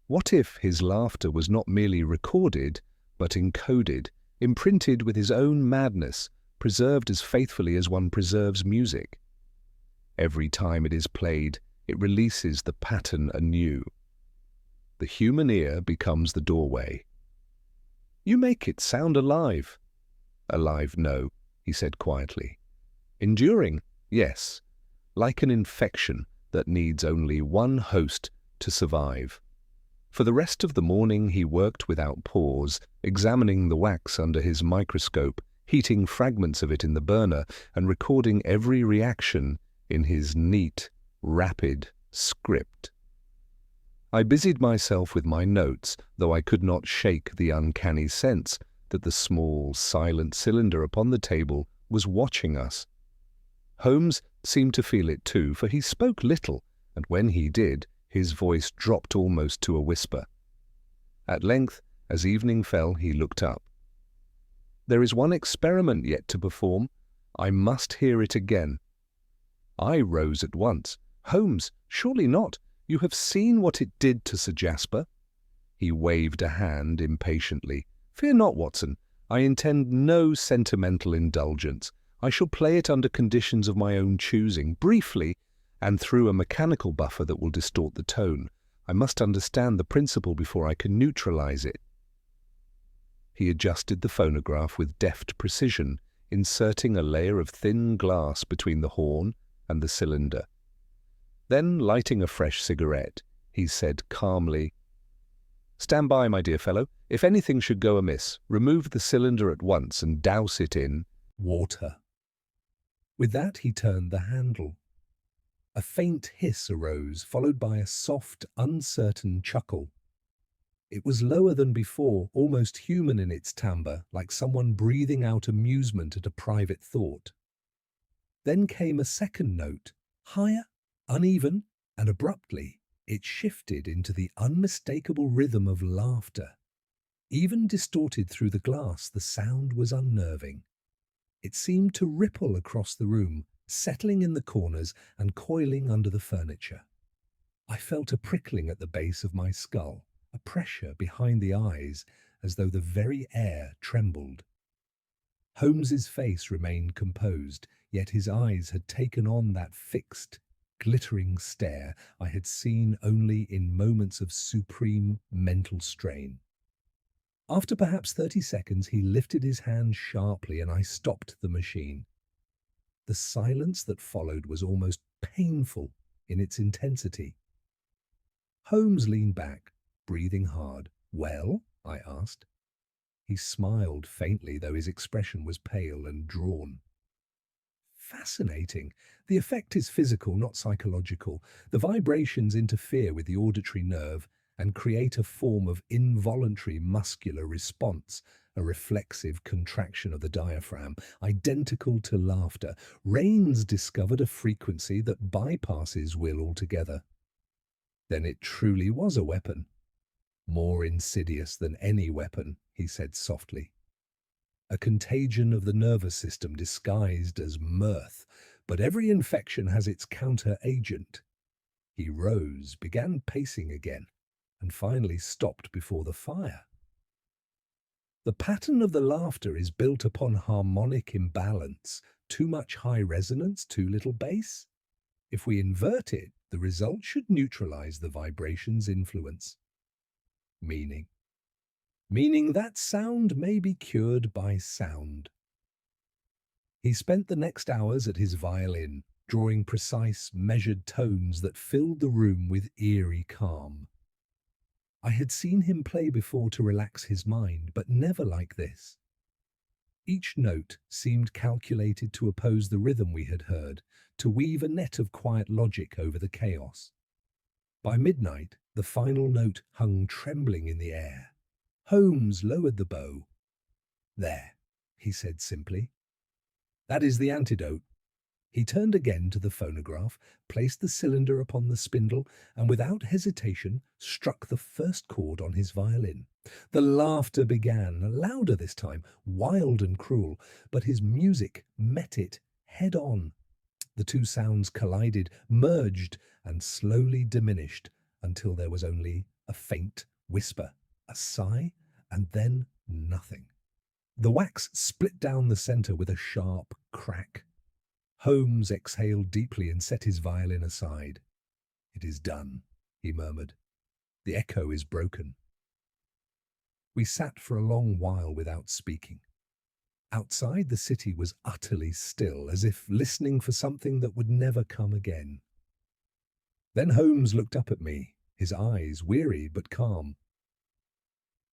What if his laughter was not merely recorded, but encoded, imprinted with his own madness, preserved as faithfully as one preserves music? Every time it is played, it releases the pattern anew. The human ear becomes the doorway." "You make it sound alive." "Alive, no," he said quietly. "Enduring, yes, like an infection that needs only one host to survive." For the rest of the morning he worked without pause, examining the wax under his microscope, heating fragments of it in the burner, and recording every reaction in his neat, rapid script. I busied myself with my notes, though I could not shake the uncanny sense that the small, silent cylinder upon the table was watching us. Holmes seemed to feel it too, for he spoke little, and when he did, his voice dropped almost to a whisper. At length, as evening fell, he looked up. "There is one experiment yet to perform. I must hear it again." I rose at once. "Holmes, Surely not. You have seen what it did to Sir Jasper. He waved a hand impatiently. Fear not, Watson. I intend no sentimental indulgence. I shall play it under conditions of my own choosing, briefly, and through a mechanical buffer that will distort the tone. I must understand the principle before I can neutralize it. He adjusted the phonograph with deft precision, inserting a layer of thin glass between the horn and the cylinder. Then, lighting a fresh cigarette, he said calmly, "Stand by, my dear fellow. If anything should go amiss, remove the cylinder at once and douse it in water." With that he turned the handle. A faint hiss arose, followed by a soft, uncertain chuckle. It was lower than before, almost human in its timbre, like someone breathing out amusement at a private thought. Then came a second note, higher, uneven, and abruptly it shifted into the unmistakable rhythm of laughter. Even distorted through the glass, the sound was unnerving. It seemed to ripple across the room, settling in the corners and coiling under the furniture. I felt a prickling at the base of my skull, a pressure behind the eyes, as though the very air trembled. Holmes's face remained composed, yet his eyes had taken on that fixed, glittering stare I had seen only in moments of supreme mental strain. After perhaps 30 seconds, he lifted his hand sharply and I stopped the machine. The silence that followed was almost painful in its intensity. Holmes leaned back, breathing hard. "Well?" I asked. He smiled faintly, though his expression was pale and drawn. "Fascinating. The effect is physical, not psychological. The vibrations interfere with the auditory nerve and create a form of involuntary muscular response, a reflexive contraction of the diaphragm, identical to laughter. Raines discovered a frequency that bypasses will altogether." "Then it truly was a weapon." "More insidious than any weapon," he said softly. "A contagion of the nervous system disguised as mirth, but every infection has its counter-agent." He rose, began pacing again, and finally stopped before the fire. "The pattern of the laughter is built upon harmonic imbalance, too much high resonance, too little bass. If we invert it, the result should neutralize the vibration's influence." Meaning that sound may be cured by sound. He spent the next hours at his violin, drawing precise, measured tones that filled the room with eerie calm. I had seen him play before to relax his mind, but never like this. Each note seemed calculated to oppose the rhythm we had heard, to weave a net of quiet logic over the chaos. By midnight, the final note hung trembling in the air. Holmes lowered the bow. "There," he said simply. "That is the antidote." He turned again to the phonograph, placed the cylinder upon the spindle, and without hesitation struck the first chord on his violin. The laughter began, louder this time, wild and cruel, but his music met it head on. The two sounds collided, merged, and slowly diminished until there was only a faint whisper, a sigh, and then nothing. The wax split down the center with a sharp crack. Holmes exhaled deeply and set his violin aside. "It is done," he murmured. "The echo is broken." We sat for a long while without speaking. Outside, the city was utterly still, as if listening for something that would never come again. Then Holmes looked up at me, his eyes weary but calm.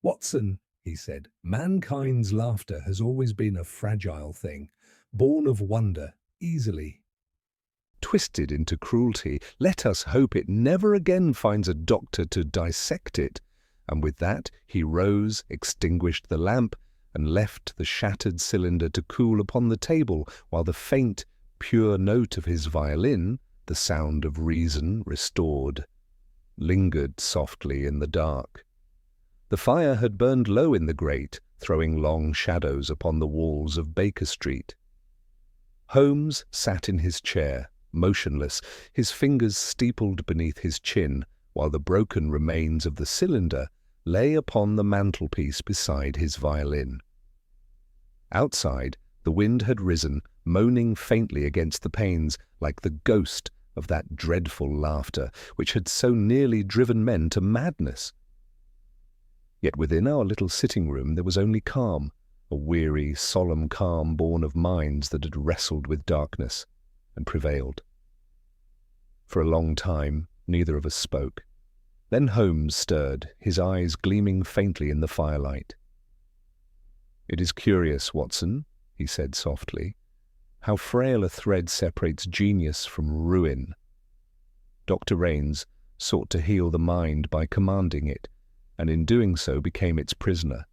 "Watson," he said, "mankind's laughter has always been a fragile thing, born of wonder, easily twisted into cruelty. Let us hope it never again finds a doctor to dissect it." And with that he rose, extinguished the lamp, and left the shattered cylinder to cool upon the table, while the faint, pure note of his violin, the sound of reason restored, lingered softly in the dark. The fire had burned low in the grate, throwing long shadows upon the walls of Baker Street. Holmes sat in his chair, motionless, his fingers steepled beneath his chin, while the broken remains of the cylinder lay upon the mantelpiece beside his violin. Outside, the wind had risen, moaning faintly against the panes like the ghost of that dreadful laughter which had so nearly driven men to madness. Yet within our little sitting room there was only calm, a weary, solemn calm born of minds that had wrestled with darkness and prevailed. For a long time neither of us spoke. Then Holmes stirred, his eyes gleaming faintly in the firelight. "It is curious, Watson," he said softly, "how frail a thread separates genius from ruin. Dr. Raines sought to heal the mind by commanding it, and in doing so became its prisoner.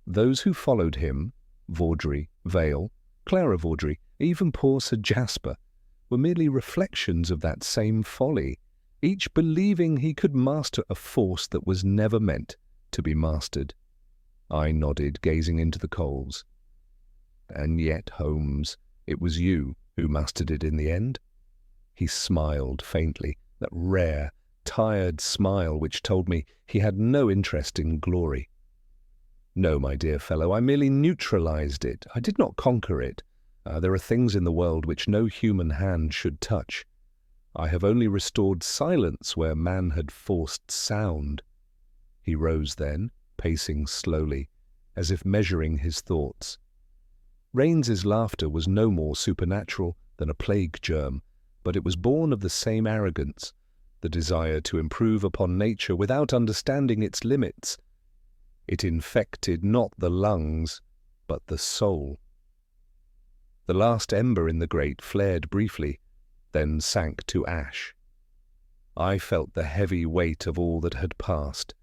Those who followed him, Vaudrey, Vale, Clara Vaudrey, even poor Sir Jasper, were merely reflections of that same folly, each believing he could master a force that was never meant to be mastered." I nodded, gazing into the coals. "And yet, Holmes, it was you who mastered it in the end?" He smiled faintly, that rare, tired smile which told me he had no interest in glory. "No, my dear fellow, I merely neutralized it. I did not conquer it. There are things in the world which no human hand should touch. I have only restored silence where man had forced sound." He rose then, pacing slowly, as if measuring his thoughts. Raines's laughter was no more supernatural than a plague germ, but it was born of the same arrogance, the desire to improve upon nature without understanding its limits. It infected not the lungs, but the soul. The last ember in the grate flared briefly, then sank to ash. I felt the heavy weight of all that had passed.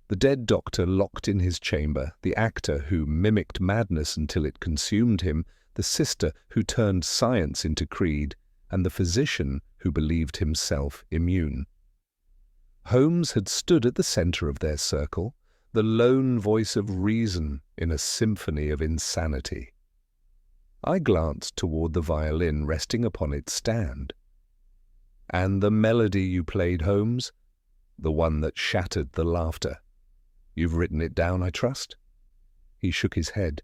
The dead doctor locked in his chamber, the actor who mimicked madness until it consumed him, the sister who turned science into creed, and the physician who believed himself immune. Holmes had stood at the center of their circle, the lone voice of reason in a symphony of insanity. I glanced toward the violin resting upon its stand. "And the melody you played, Holmes? The one that shattered the laughter. You've written it down, I trust?" He shook his head.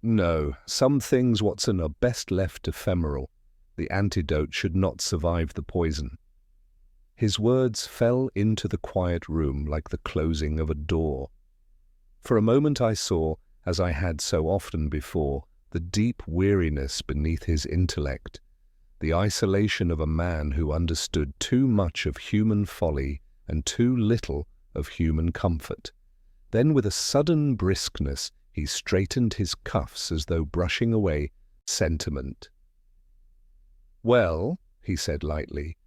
"No, some things, Watson, are best left ephemeral. The antidote should not survive the poison." His words fell into the quiet room like the closing of a door. For a moment I saw, as I had so often before, the deep weariness beneath his intellect, the isolation of a man who understood too much of human folly and too little of human comfort. Then with a sudden briskness he straightened his cuffs as though brushing away sentiment. "Well," he said lightly,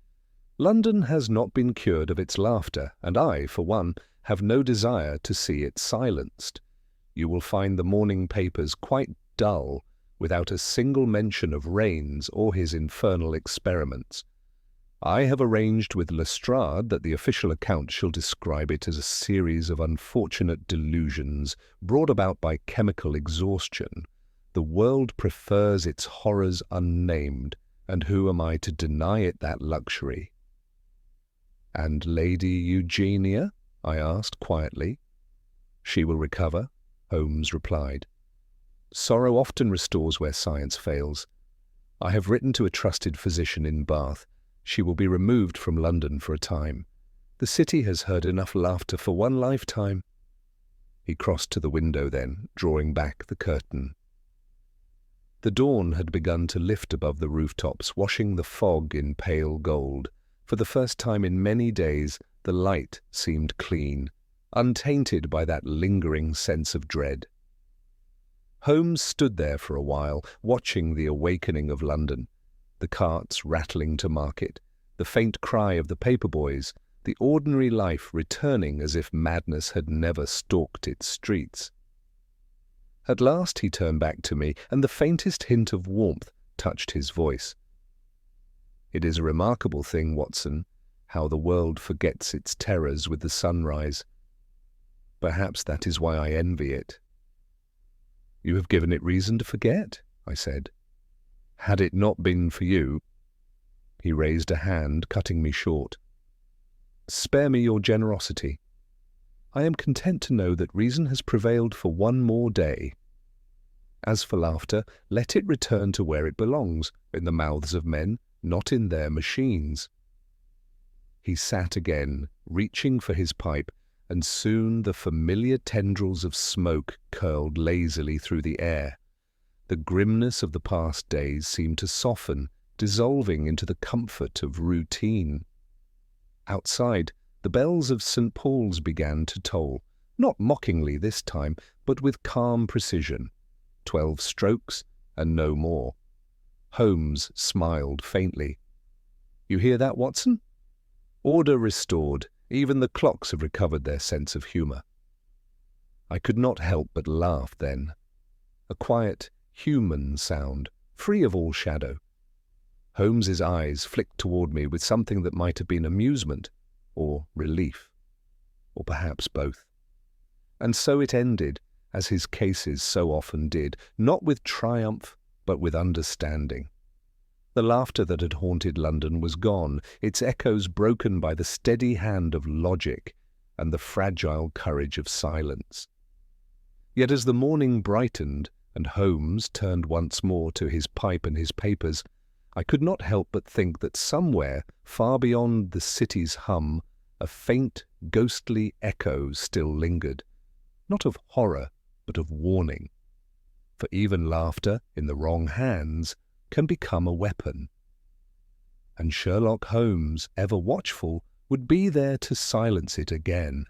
"London has not been cured of its laughter, and I, for one, have no desire to see it silenced. You will find the morning papers quite dull, without a single mention of Raines or his infernal experiments. I have arranged with Lestrade that the official account shall describe it as a series of unfortunate delusions brought about by chemical exhaustion. The world prefers its horrors unnamed, and who am I to deny it that luxury?" "And Lady Eugenia?" I asked quietly. "She will recover," Holmes replied. "Sorrow often restores where science fails. I have written to a trusted physician in Bath. She will be removed from London for a time. The city has heard enough laughter for one lifetime." He crossed to the window then, drawing back the curtain. The dawn had begun to lift above the rooftops, washing the fog in pale gold. For the first time in many days, the light seemed clean, untainted by that lingering sense of dread. Holmes stood there for a while, watching the awakening of London, the carts rattling to market, the faint cry of the paper boys, the ordinary life returning as if madness had never stalked its streets. At last he turned back to me, and the faintest hint of warmth touched his voice. "It is a remarkable thing, Watson, how the world forgets its terrors with the sunrise. Perhaps that is why I envy it." "You have given it reason to forget," I said. "Had it not been for you—" He raised a hand, cutting me short. "Spare me your generosity. I am content to know that reason has prevailed for one more day. As for laughter, let it return to where it belongs, in the mouths of men, not in their machines." He sat again, reaching for his pipe, and soon the familiar tendrils of smoke curled lazily through the air. The grimness of the past days seemed to soften, dissolving into the comfort of routine. Outside, the bells of St. Paul's began to toll, not mockingly this time, but with calm precision. 12 strokes, and no more. Holmes smiled faintly. "You hear that, Watson? Order restored. Even the clocks have recovered their sense of humour." I could not help but laugh then. A quiet, human sound, free of all shadow. Holmes's eyes flicked toward me with something that might have been amusement, or relief, or perhaps both. And so it ended, as his cases so often did, not with triumph, but with understanding. The laughter that had haunted London was gone, its echoes broken by the steady hand of logic and the fragile courage of silence. Yet as the morning brightened, and Holmes turned once more to his pipe and his papers, I could not help but think that somewhere, far beyond the city's hum, a faint, ghostly echo still lingered, not of horror, but of warning. For even laughter, in the wrong hands, can become a weapon. And Sherlock Holmes, ever watchful, would be there to silence it again.